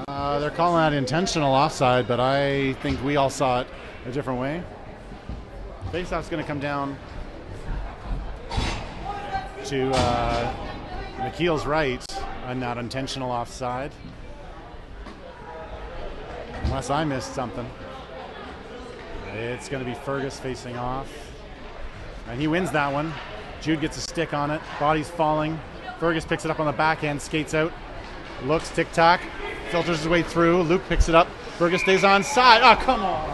They're calling that intentional offside, but I think we all saw it a different way. Faceoff's going to come down to McKeel's right on that intentional offside. Unless I missed something. It's going to be Fergus facing off. And he wins that one. Jude gets a stick on it. Body's falling. Fergus picks it up on the backhand, skates out. Looks, tic-tac. Filters his way through. Luke picks it up. Fergus stays on side. Oh, come on.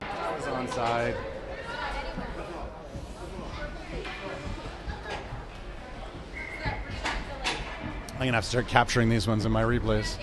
That was onside. I'm going to have to start capturing these ones in my replays.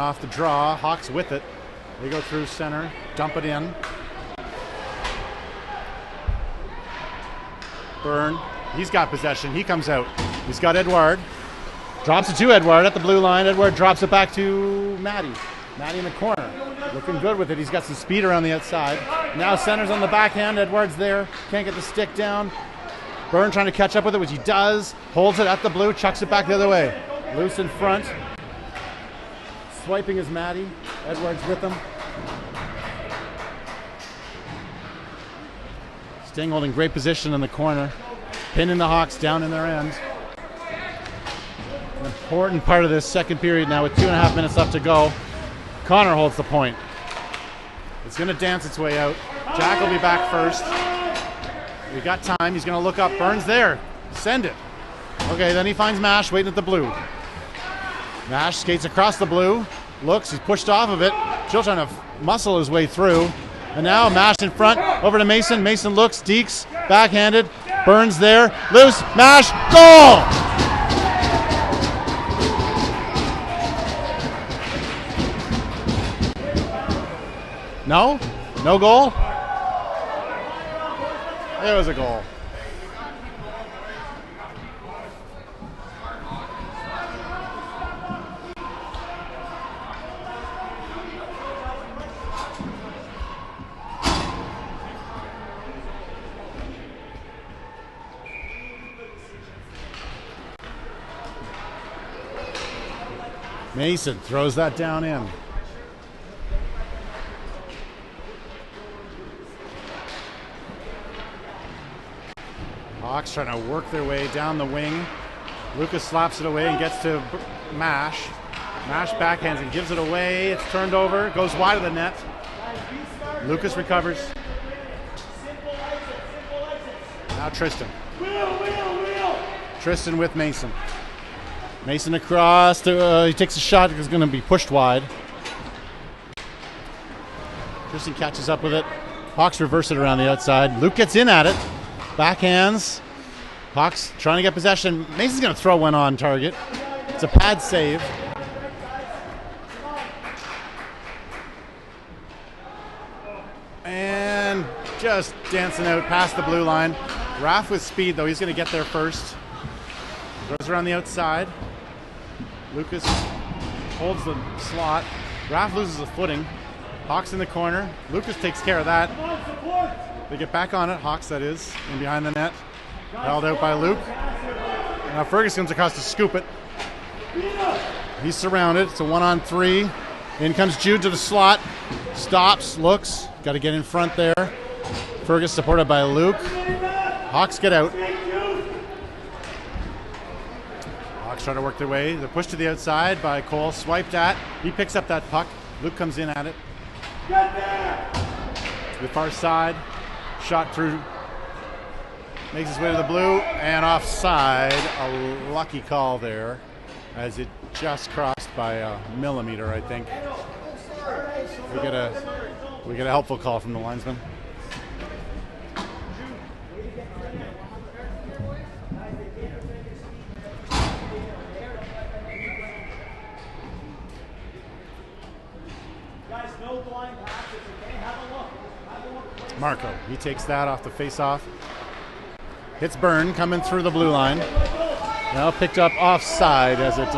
off the draw, Hawks with it. They go through center, dump it in. Byrne, he's got possession. He comes out. He's got Edouard. Drops it to Edouard at the blue line. Edouard drops it back to Matty. Matty in the corner. Looking good with it. He's got some speed around the outside. Now center's on the backhand. Edouard's there. Can't get the stick down. Byrne trying to catch up with it, which he does. Holds it at the blue. Chucks it back the other way. Loose in front. Swiping is Matty. Edouard's with him. Sting holding great position in the corner. Pinning the Hawks down in their end. An important part of this second period now with 2.5 minutes left to go. Connor holds the point. It's going to dance its way out. Jack will be back first. We got time. He's going to look up. Byrne's there. Send it. Okay, then he finds Mash waiting at the blue. Mash skates across the blue. Looks. He's pushed off of it. Still trying to muscle his way through. And now Mash in front. Over to Mason. Mason looks. Deeks. Backhanded. Byrne's there. Loose. Mash. Goal! No? No goal? It was a goal. Mason throws that down in. Hawks trying to work their way down the wing. Lucas slaps it away and gets to Mash. Mash backhands and gives it away. It's turned over, goes wide of the net. Lucas recovers. Now Tristan. Tristan with Mason. Mason across. He takes a shot. It's going to be pushed wide. Tristan catches up with it. Hawks reverse it around the outside. Luke gets in at it. Backhands. Hawks trying to get possession. Mason's going to throw one on target. It's a pad save. And just dancing out past the blue line. Raff with speed, though. He's going to get there first. Throws around the outside. Lucas holds the slot. Raff loses the footing. Hawks in the corner. Lucas takes care of that. They get back on it. Hawks, that is, in behind the net. Held out by Luke. Now Fergus comes across to scoop it. He's surrounded. It's a 1-on-3. In comes Jude to the slot. Stops, looks. Got to get in front there. Fergus supported by Luke. Hawks get out. Hawks try to work their way. They're pushed to the outside by Cole. Swiped at. He picks up that puck. Luke comes in at it. To the far side. Shot through. Makes his way to the blue. And offside. A lucky call there. As it just crossed by a millimeter, I think. We get a helpful call from the linesman. Marco, he takes that off the face-off. Hits Byrne, coming through the blue line. Now picked up offside as it...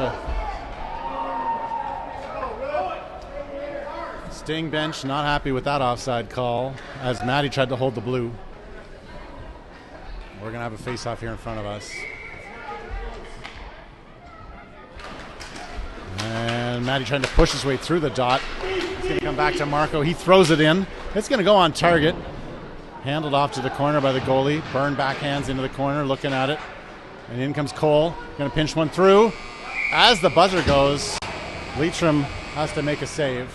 Sting bench not happy with that offside call as Matty tried to hold the blue. We're going to have a face-off here in front of us. And Matty trying to push his way through the dot. It's going to come back to Marco. He throws it in. It's going to go on target. Handled off to the corner by the goalie. Byrne backhands into the corner, looking at it. And in comes Cole. Going to pinch one through. As the buzzer goes, Leitrim has to make a save.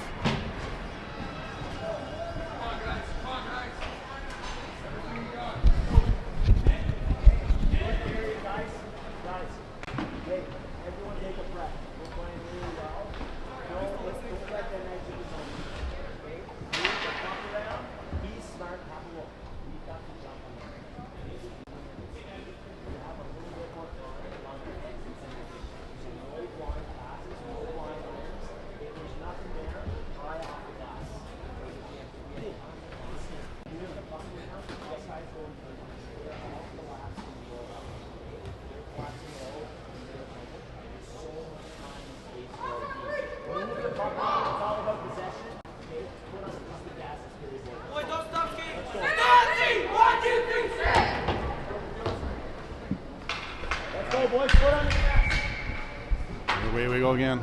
Away we go again.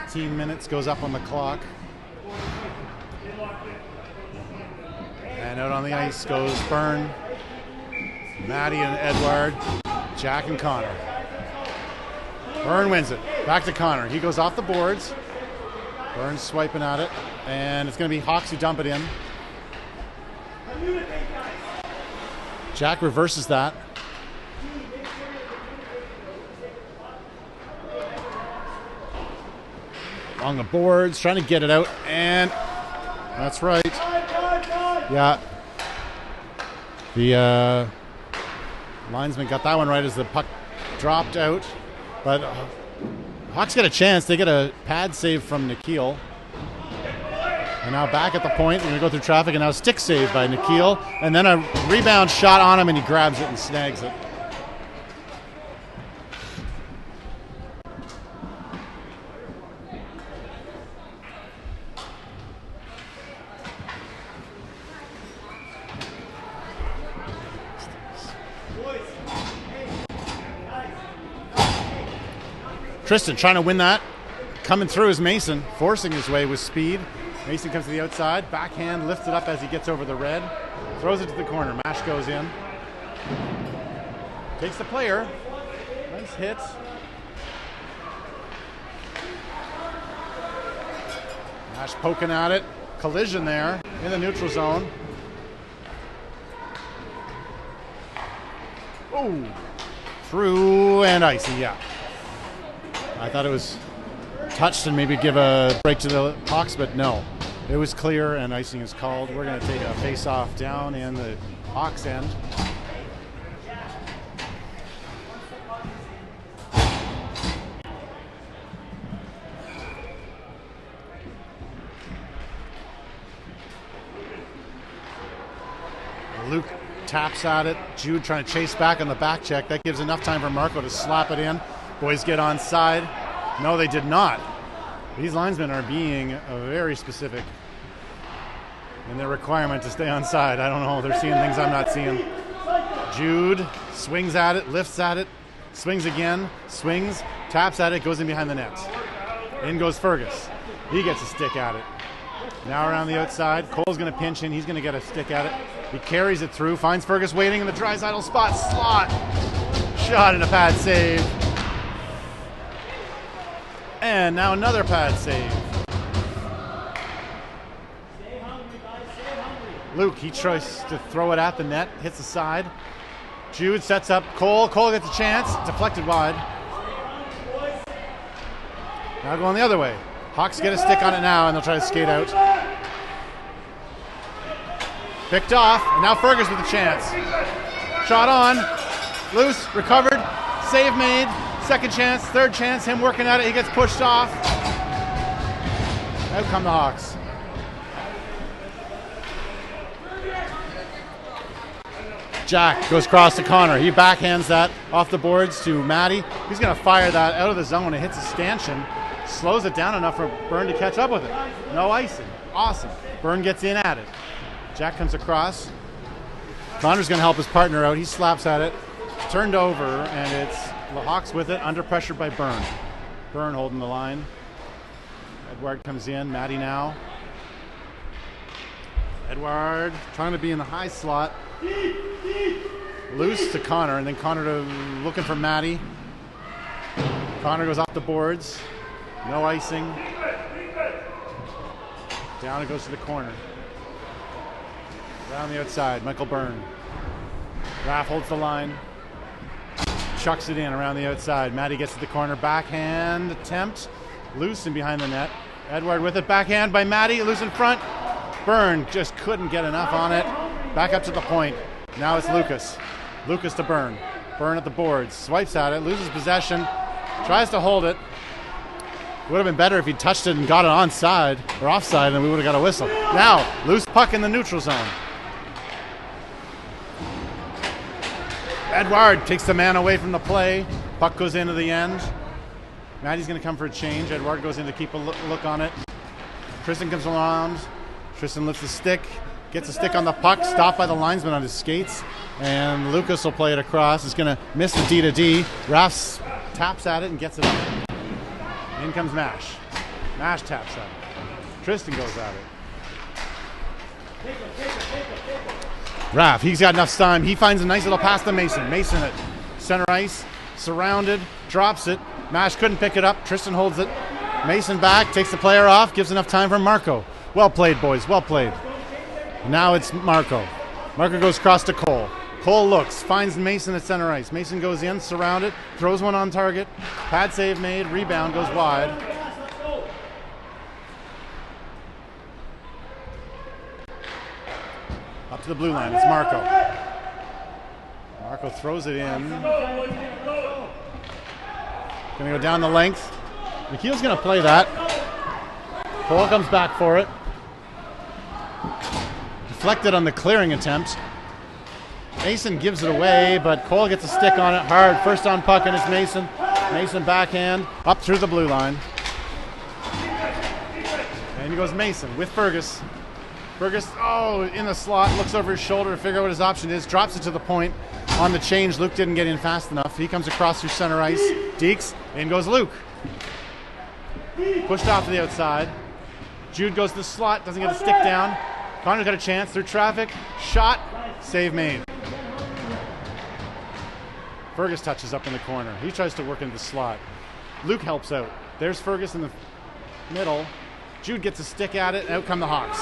18 minutes goes up on the clock. And out on the ice goes Byrne, Maddie and Edward, Jack and Connor. Byrne wins it. Back to Connor. He goes off the boards. Byrne's swiping at it. And it's going to be Hawks who dump it in. Jack reverses that. On the boards, trying to get it out. And that's right. Yeah. The linesman got that one right as the puck dropped out. But Hawks get a chance. They get a pad save from Nikhil. And now back at the point. We're going to go through traffic. And now stick save by Nikhil. And then a rebound shot on him, and he grabs it and snags it. Tristan trying to win that. Coming through is Mason, forcing his way with speed. Mason comes to the outside. Backhand, lifts it up as he gets over the red. Throws it to the corner. Mash goes in. Takes the player. Nice hit. Mash poking at it. Collision there in the neutral zone. Oh, through and icy, yeah. I thought it was touched and maybe give a break to the Hawks, but no. It was clear and icing is called. We're going to take a face-off down in the Hawks end. Luke taps at it. Jude trying to chase back on the back check. That gives enough time for Marco to slap it in. Boys get on side. No, they did not. These linesmen are being very specific in their requirement to stay on side. I don't know. They're seeing things I'm not seeing. Jude swings at it, lifts at it, swings again, swings, taps at it, goes in behind the net. In goes Fergus. He gets a stick at it. Now around the outside. Cole's going to pinch in. He's going to get a stick at it. He carries it through, finds Fergus waiting in the Draisaitl spot. Slot. Shot and a pad save. And now another pad save. Luke, he tries to throw it at the net, hits the side. Jude sets up Cole. Cole gets a chance, deflected wide. Now going the other way. Hawks get a stick on it now, and they'll try to skate out. Picked off, and now Fergus with a chance. Shot on, loose, recovered, save made. Second chance, third chance, him working at it, he gets pushed off. Out come the Hawks. Jack goes across to Connor. He backhands that off the boards to Matty. He's going to fire that out of the zone. It hits a stanchion. Slows it down enough for Byrne to catch up with it. No icing. Awesome. Byrne gets in at it. Jack comes across. Connor's going to help his partner out. He slaps at it. Turned over, and it's the Hawks with it, under pressure by Byrne. Byrne holding the line. Edward comes in. Matty now. Edward trying to be in the high slot. Loose to Connor, and then Connor looking for Matty. Connor goes off the boards. No icing. Down it goes to the corner. Around the outside, Michael Byrne. Raff holds the line. Chucks it in around the outside. Matty gets to the corner. Backhand attempt. Loose and behind the net. Edward with it. Backhand by Matty. Loose in front. Byrne just couldn't get enough on it. Back up to the point. Now it's Lucas. Lucas to Byrne. Byrne at the boards. Swipes at it. Loses possession. Tries to hold it. Would have been better if he touched it and got it onside or offside, and then we would have got a whistle. Now, loose puck in the neutral zone. Edward takes the man away from the play. Puck goes into the end. Matty's going to come for a change. Edward goes in to keep a look on it. Tristan comes around. Tristan lifts the stick. gets a stick on the puck, stopped by the linesman on his skates, and Lucas will play it across. He's going to miss the D to D. Raff taps at it and gets it up. In comes Mash. Mash taps at it. Tristan goes at it. Raff, he's got enough time. He finds a nice little pass to Mason. Mason at center ice, surrounded, drops it. Mash couldn't pick it up. Tristan holds it. Mason back, takes the player off, gives enough time for Marco. Well played, boys, well played. Now it's Marco. Marco goes across to Cole. Cole looks, finds Mason at center ice. Mason goes in, surrounded, throws one on target. Pad save made, rebound goes wide. Up to the blue line, it's Marco. Marco throws it in. Gonna go down the length. McKeel's gonna play that. Cole comes back for it. Deflected on the clearing attempt. Mason gives it away, but Cole gets a stick on it hard. First on puck, and it's Mason. Mason backhand, up through the blue line. And he goes Mason with Fergus. Fergus, in the slot, looks over his shoulder to figure out what his option is, drops it to the point. On the change, Luke didn't get in fast enough. He comes across through center ice. Deeks, in goes Luke. Pushed off to the outside. Jude goes to the slot, doesn't get a stick down. Connor's got a chance through traffic. Shot, save made. Fergus touches up in the corner. He tries to work into the slot. Luke helps out. There's Fergus in the middle. Jude gets a stick at it, and out come the Hawks.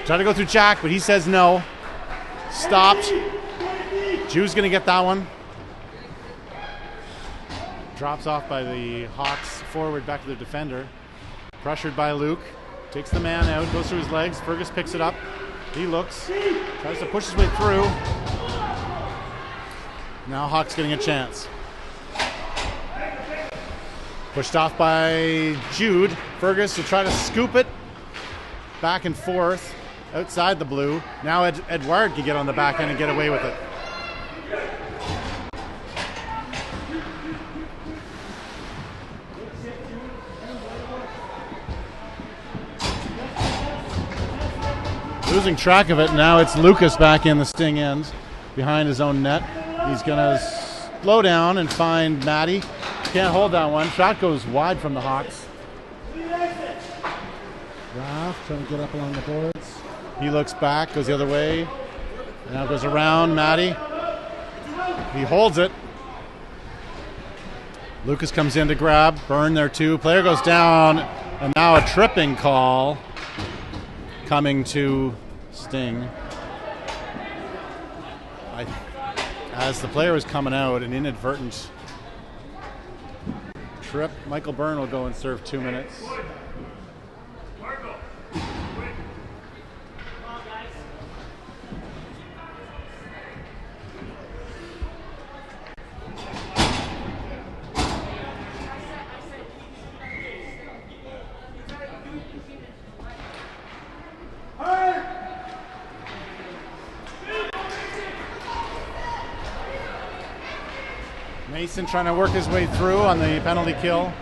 Try to go through Jack, but he says no. Stopped. Jude's going to get that one. Drops off by the Hawks forward back to the defender. Pressured by Luke. Takes the man out, goes through his legs. Fergus picks it up. He looks. Tries to push his way through. Now Hawks getting a chance. Pushed off by Jude. Fergus will try to scoop it. Back and forth. Outside the blue. Now Edouard can get on the back end and get away with it. Losing track of it. Now it's Lucas back in the Sting end behind his own net. He's going to slow down and find Matty. Can't hold that one. Shot goes wide from the Hawks. Ralph trying to get up along the boards. He looks back, goes the other way. Now goes around Matty. He holds it. Lucas comes in to grab. Burn there too. Player goes down. And now a tripping call coming to Sting. As the player was coming out, an inadvertent trip. Michael Byrne will go and serve 2 minutes. Mason trying to work his way through on the penalty kill.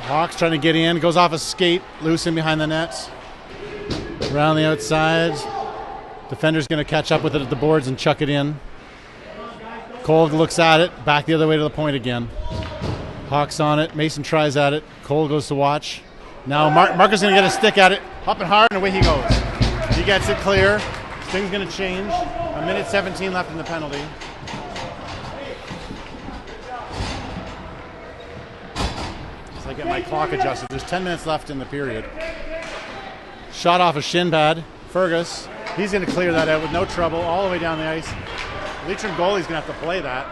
Hawks trying to get in, goes off a skate, loose in behind the nets. Around the outside. Defender's going to catch up with it at the boards and chuck it in. Cole looks at it, back the other way to the point again. Hawks on it, Mason tries at it, Cole goes to watch. Now Marcus going to get a stick at it, up and hard, and away he goes. He gets it clear. Thing's going to change. 1:17 left in the penalty. As I get my clock adjusted, there's 10 minutes left in the period. Shot off a shin pad. Fergus, he's going to clear that out with no trouble, all the way down the ice. Leitrim goalie's going to have to play that.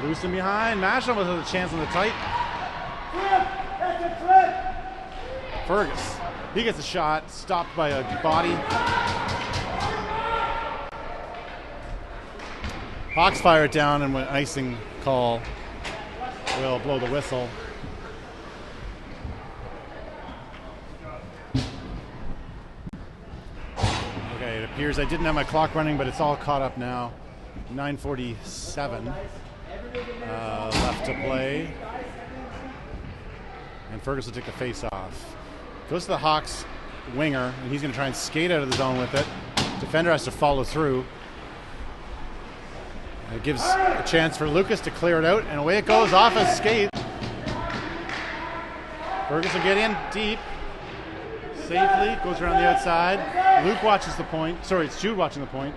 Loose and behind. Masham with a chance on the tight. Fergus, he gets a shot, stopped by a body. Hawks fire it down, and when icing call will blow the whistle. Okay, it gears. I didn't have my clock running, but it's all caught up now. 9:47 left to play. And Fergus will take the face off. Goes to the Hawks winger, and he's going to try and skate out of the zone with it. Defender has to follow through. And it gives a chance for Lucas to clear it out, and away it goes off his skate. Fergus will get in deep. Safely, goes around the outside. Luke watches the point. Sorry, it's Jude watching the point.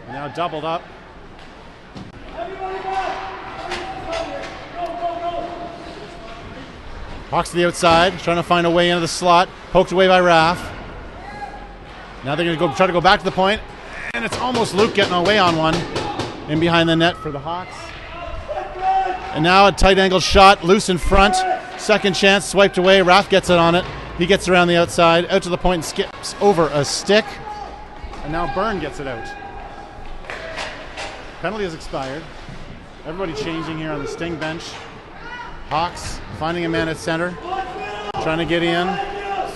And now doubled up. Hawks to the outside, trying to find a way into the slot. Poked away by Raff. Now they're going to try to go back to the point. And it's almost Luke getting away on one. In behind the net for the Hawks. And now a tight angle shot, loose in front. Second chance, swiped away. Raff gets it on it. He gets around the outside, out to the point and skips over a stick. And now Byrne gets it out. Penalty has expired. Everybody changing here on the Sting bench. Hawks finding a man at center. Trying to get in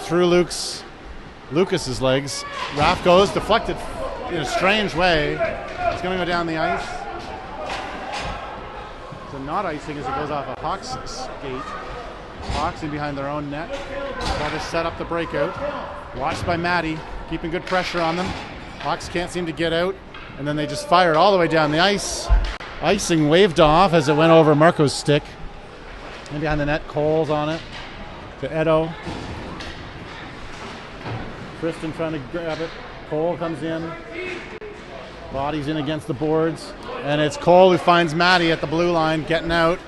through Lucas's legs. Raff goes, deflected in a strange way. It's going to go down the ice. So not icing as it goes off a Hawks skate. Hawks in behind their own net. Try to set up the breakout. Watched by Matty, keeping good pressure on them. Hawks can't seem to get out, and then they just fire it all the way down the ice. Icing waved off as it went over Marco's stick. And behind the net, Cole's on it. To Edo. Tristan trying to grab it. Cole comes in. Body's in against the boards. And it's Cole who finds Matty at the blue line, getting out.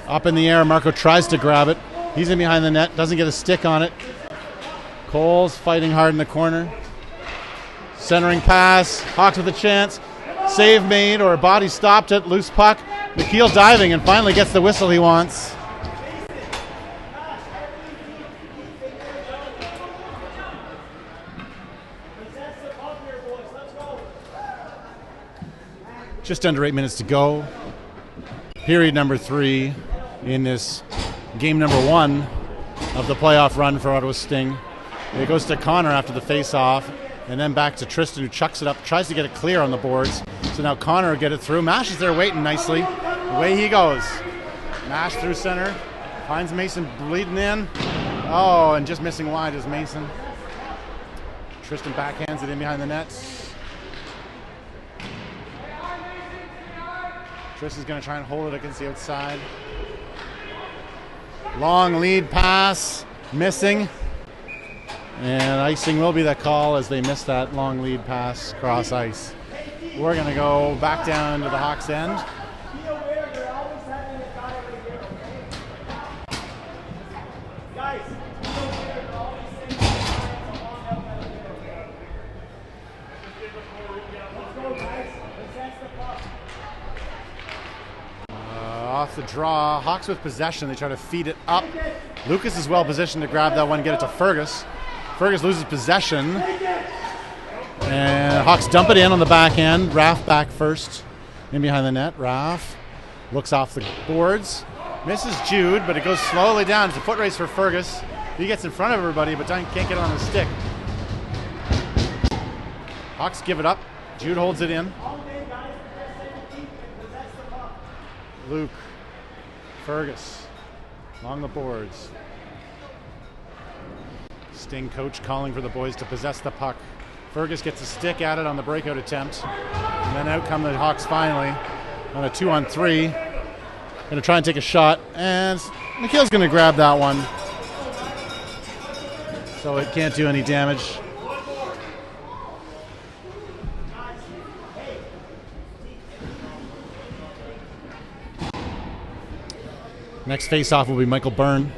Up in the air, Marco tries to grab it. He's in behind the net, doesn't get a stick on it. Cole's fighting hard in the corner. Centering pass, Hawks with a chance. Save made, or body stopped it, loose puck. McKeel diving and finally gets the whistle he wants. Just under 8 minutes to go. Period number 3 in this game number 1 of the playoff run for Ottawa Sting. It goes to Connor after the face-off, and then back to Tristan, who chucks it up, tries to get it clear on the boards. So now Connor will get it through. Mash is there waiting nicely. Away he goes. Mash through center. Finds Mason bleeding in. Oh, and just missing wide is Mason. Tristan backhands it in behind the net. Tristan's going to try and hold it against the outside. Long lead pass. Missing. And icing will be the call as they miss that long lead pass cross ice. We're going to go back down to the Hawks end. Off the draw, Hawks with possession. They try to feed it up. Lucas is well positioned to grab that one, get it to Fergus. Fergus loses possession. And Hawks dump it in on the backhand. Raff back first. In behind the net. Raff looks off the boards. Misses Jude, but it goes slowly down. It's a foot race for Fergus. He gets in front of everybody, but can't get it on the stick. Hawks give it up. Jude holds it in. Luke. Fergus. Along the boards. Sting coach calling for the boys to possess the puck. Fergus gets a stick at it on the breakout attempt. And then out come the Hawks finally on a 2-on-3. Going to try and take a shot. And McKeel's going to grab that one. So it can't do any damage. Next face-off will be Michael Byrne.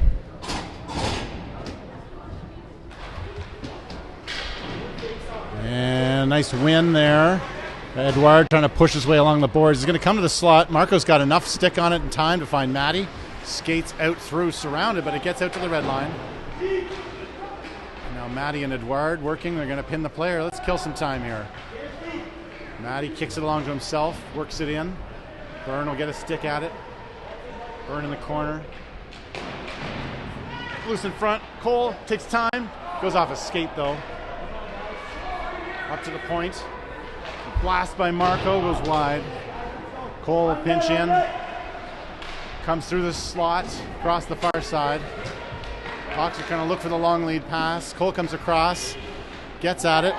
And a nice win there. Edouard trying to push his way along the boards. He's going to come to the slot. Marco's got enough stick on it in time to find Matty. Skates out through, surrounded, but it gets out to the red line. Now Matty and Edouard working. They're going to pin the player. Let's kill some time here. Matty kicks it along to himself, works it in. Byrne will get a stick at it. Byrne in the corner. Loose in front. Cole takes time. Goes off a skate though. Up to the point. Blast by Marco goes wide. Cole pinch in. Comes through the slot, across the far side. Hawks are trying to look for the long lead pass. Cole comes across, gets at it.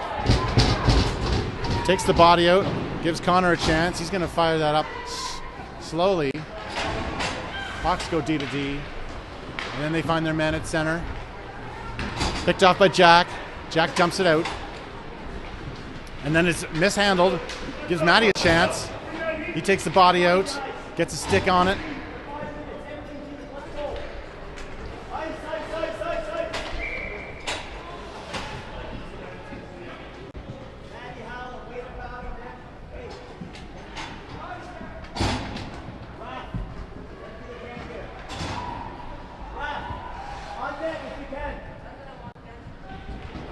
Takes the body out, gives Connor a chance. He's going to fire that up slowly. Hawks go D to D. And then they find their man at center. Picked off by Jack. Jack dumps it out. And then it's mishandled. Gives Matty a chance. He takes the body out. Gets a stick on it.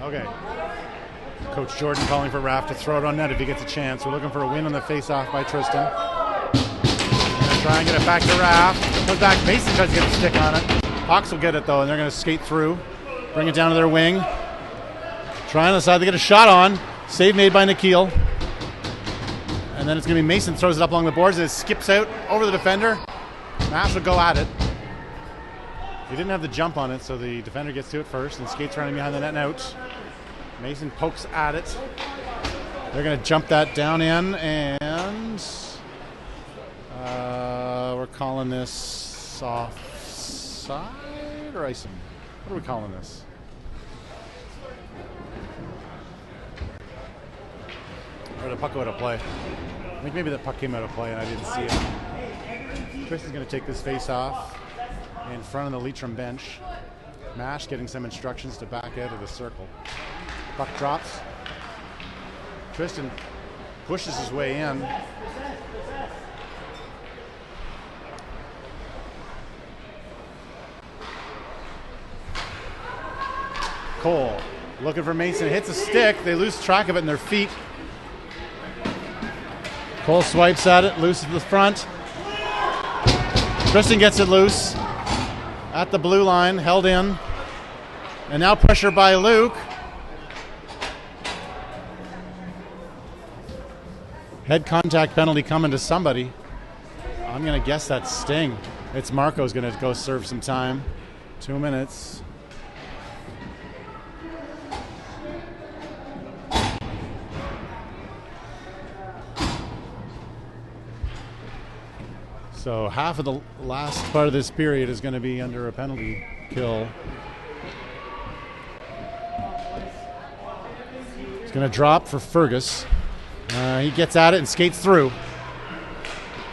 Okay. Coach Jordan calling for Raph to throw it on net if he gets a chance. We're looking for a win on the face-off by Tristan. Gonna try and get it back to Raph. Comes back. Mason tries to get the stick on it. Hawks will get it though, and they're going to skate through. Bring it down to their wing. Try on the side to get a shot on. Save made by Nikhil. And then it's going to be Mason throws it up along the boards and it skips out over the defender. Mash will go at it. He didn't have the jump on it, so the defender gets to it first and skates running behind the net and out. Mason pokes at it. They're going to jump that down in, and we're calling this offside or icing? What are we calling this? Or the puck out of play. I think maybe the puck came out of play and I didn't see it. Tristan's going to take this face off in front of the Leitrim bench. Mash getting some instructions to back out of the circle. Puck drops. Tristan pushes his way in. Cole looking for Mason. Hits a stick. They lose track of it in their feet. Cole swipes at it. Loose at the front. Tristan gets it loose. At the blue line. Held in. And now pressure by Luke. Head contact penalty coming to somebody. I'm going to guess that's Sting. It's Marco's going to go serve some time. 2 minutes. So half of the last part of this period is going to be under a penalty kill. It's going to drop for Fergus. He gets at it and skates through.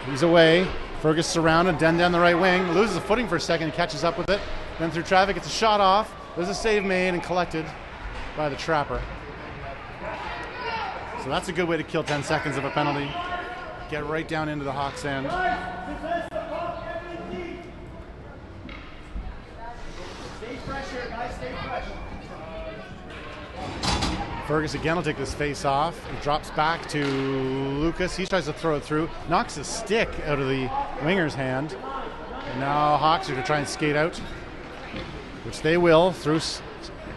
He's away. Fergus surrounded, Den down the right wing. Loses the footing for a second, catches up with it. Then through traffic, gets a shot off. There's a save made and collected by the Trapper. So that's a good way to kill 10 seconds of a penalty. Get right down into the Hawks' end. Fergus again will take this face off. He drops back to Lucas. He tries to throw it through. Knocks a stick out of the winger's hand. And now Hawks are to try and skate out, which they will, through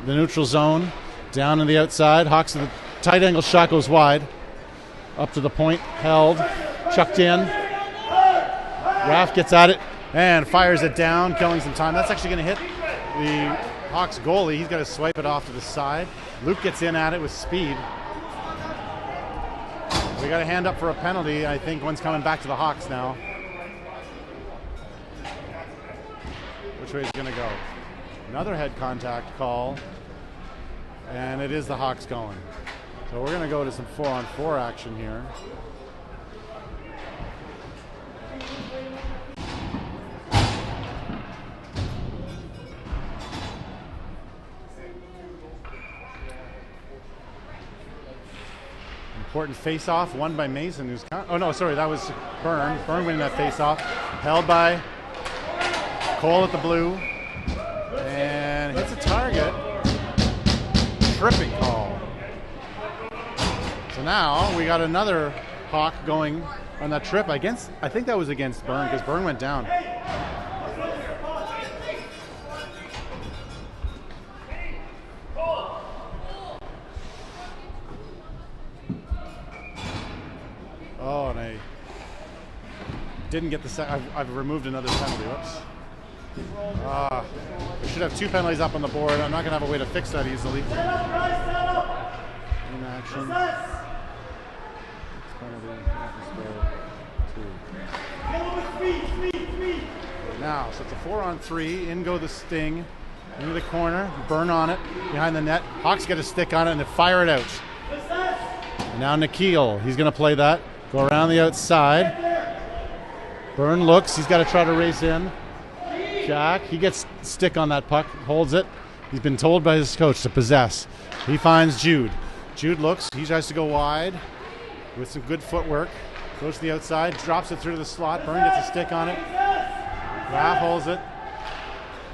the neutral zone. Down on the outside. Hawks, the tight angle shot goes wide. Up to the point. Held. Chucked in. Raph gets at it and fires it down, killing some time. That's actually going to hit the Hawks goalie. He's got to swipe it off to the side. Luke gets in at it with speed. We got a hand up for a penalty. I think one's coming back to the Hawks now. Which way is it going to go? Another head contact call. And it is the Hawks going. So we're going to go to some 4-on-4 action here. Important face-off, won by Mason. Oh no, sorry, that was Byrne. Byrne winning that face-off. Held by Cole at the blue. And hits a target. Tripping call. So now we got another Hawk going on that trip against, I think that was against Byrne because Byrne went down. didn't get the I've removed another penalty. Whoops. We should have 2 penalties up on the board. I'm not going to have a way to fix that easily. In action. Now, so it's a 4-on-3. In go the Sting. Into the corner. Burn on it. Behind the net. Hawks get a stick on it and they fire it out. And now Nikhil. He's going to play that. Go around the outside. Byrne looks. He's got to try to race in. Jack. He gets stick on that puck. Holds it. He's been told by his coach to possess. He finds Jude. Jude looks. He tries to go wide with some good footwork. Goes to the outside. Drops it through to the slot. Byrne gets a stick on it. Raff holds it.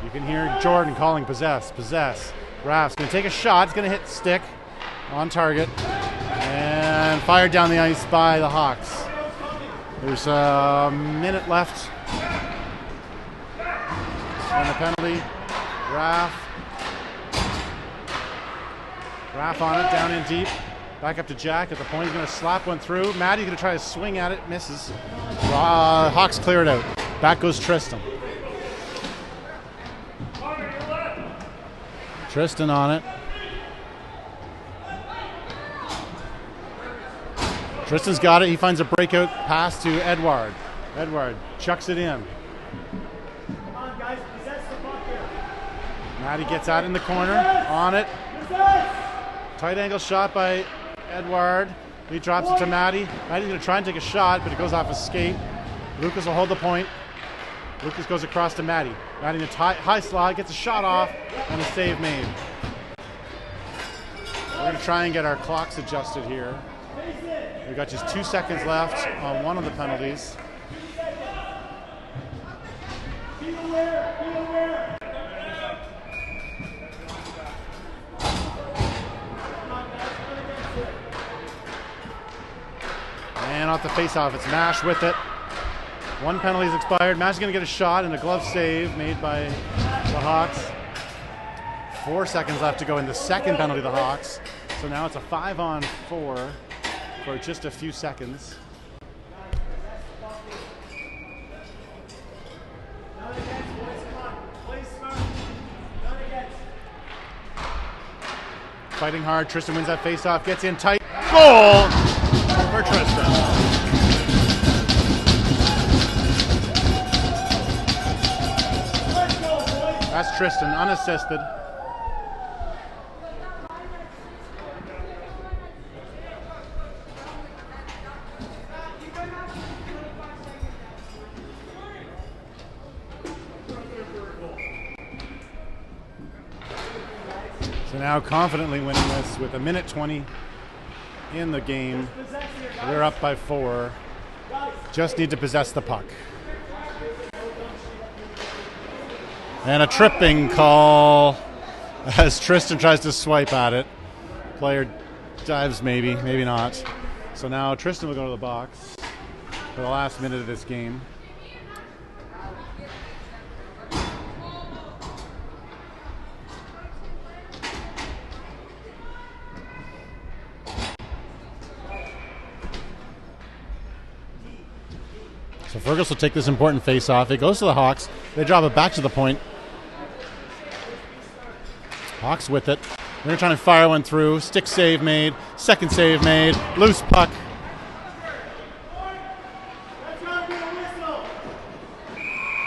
You can hear Jordan calling possess, possess. Raff's going to take a shot. He's going to hit stick on target. And fired down the ice by the Hawks. There's a minute left. And the penalty. Raff on it, down in deep. Back up to Jack at the point. He's going to slap one through. Maddie's going to try to swing at it. Misses. Hawks clear it out. Back goes Tristan. Tristan on it. Tristan's got it. He finds a breakout pass to Edward. Edward chucks it in. Come on, guys, possess the puck here. Maddie gets out in the corner. On it. Tight angle shot by Edward. He drops it to Maddie. Maddie's going to try and take a shot, but it goes off his skate. Lucas will hold the point. Lucas goes across to Maddie. Maddie in a high slot, gets a shot off, and a save made. We're going to try and get our clocks adjusted here. We've got just 2 seconds left on one of the penalties. And off the face-off, it's Mash with it. One penalty's expired. Mash is going to get a shot and a glove save made by the Hawks. 4 seconds left to go in the second penalty of the Hawks. So now it's a 5-on-4 for just a few seconds. Fighting hard. Tristan wins that face-off. Gets in tight. Goal for Tristan. That's Tristan, unassisted. So now confidently winning this with a minute 20 in the game. We're up by 4. Just need to possess the puck. And a tripping call as Tristan tries to swipe at it. Player dives maybe, maybe not. So now Tristan will go to the box for the last minute of this game. So Fergus will take this important face-off. It goes to the Hawks. They drop it back to the point. Hawks with it. They're trying to fire one through. Stick save made. Second save made. Loose puck.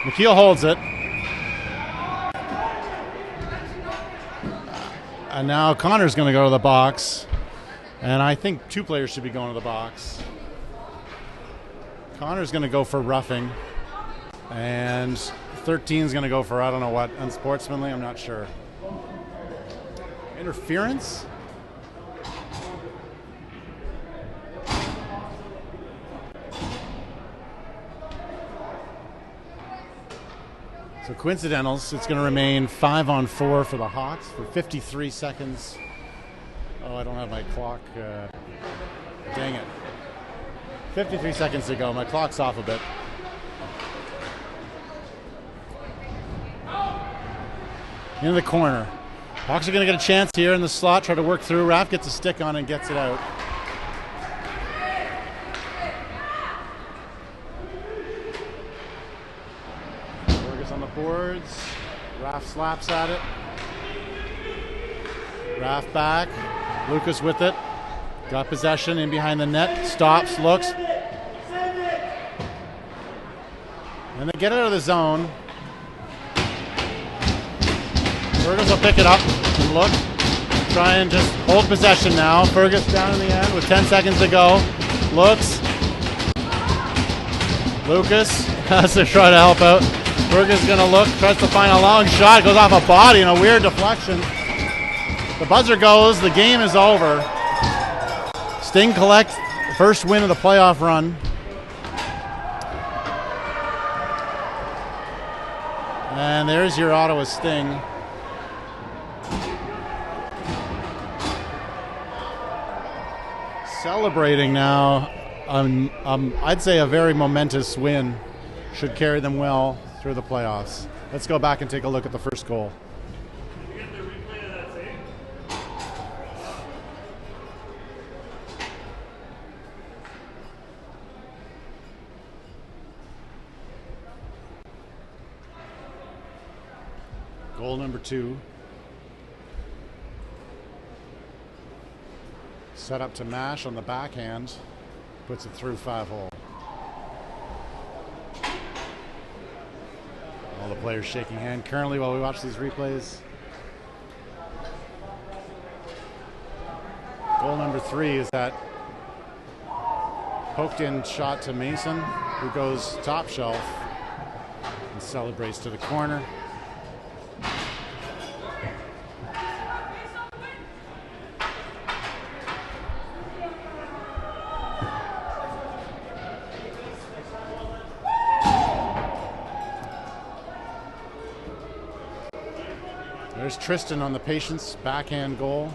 Nikhil holds it. And now Connor's going to go to the box. And I think 2 players should be going to the box. Connor's going to go for roughing. And 13's going to go for I don't know what. Unsportsmanly, I'm not sure. Interference? So coincidentals, it's going to remain 5-on-4 for the Hawks for 53 seconds. Oh, I don't have my clock. Dang it. 53 seconds to go. My clock's off a bit. Into the corner. Hawks are going to get a chance here in the slot, try to work through. Raff gets a stick on and gets it out. Goes on the boards. Raff slaps at it. Raff back. Lucas with it. Got possession in behind the net. Stops, looks. And they get out of the zone. Fergus will pick it up and look. Try and just hold possession now. Fergus down in the end with 10 seconds to go. Looks. Lucas has to try to help out. Fergus going to look. Tries to find a long shot. Goes off a body and a weird deflection. The buzzer goes. The game is over. Sting collects the first win of the playoff run. And there's your Ottawa Sting. Celebrating now. I'd say a very momentous win. Should carry them well through the playoffs. Let's go back and take a look at the first goal. Did you get the replay of that save? Goal number 2. Set up to Mash on the backhand. Puts it through 5-hole. All the players shaking hand currently while we watch these replays. Goal number 3 is that poked in shot to Mason, who goes top shelf and celebrates to the corner. There's Tristan on the Patience backhand goal.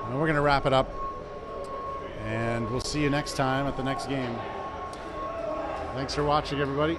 And we're going to wrap it up. And we'll see you next time at the next game. Thanks for watching, everybody.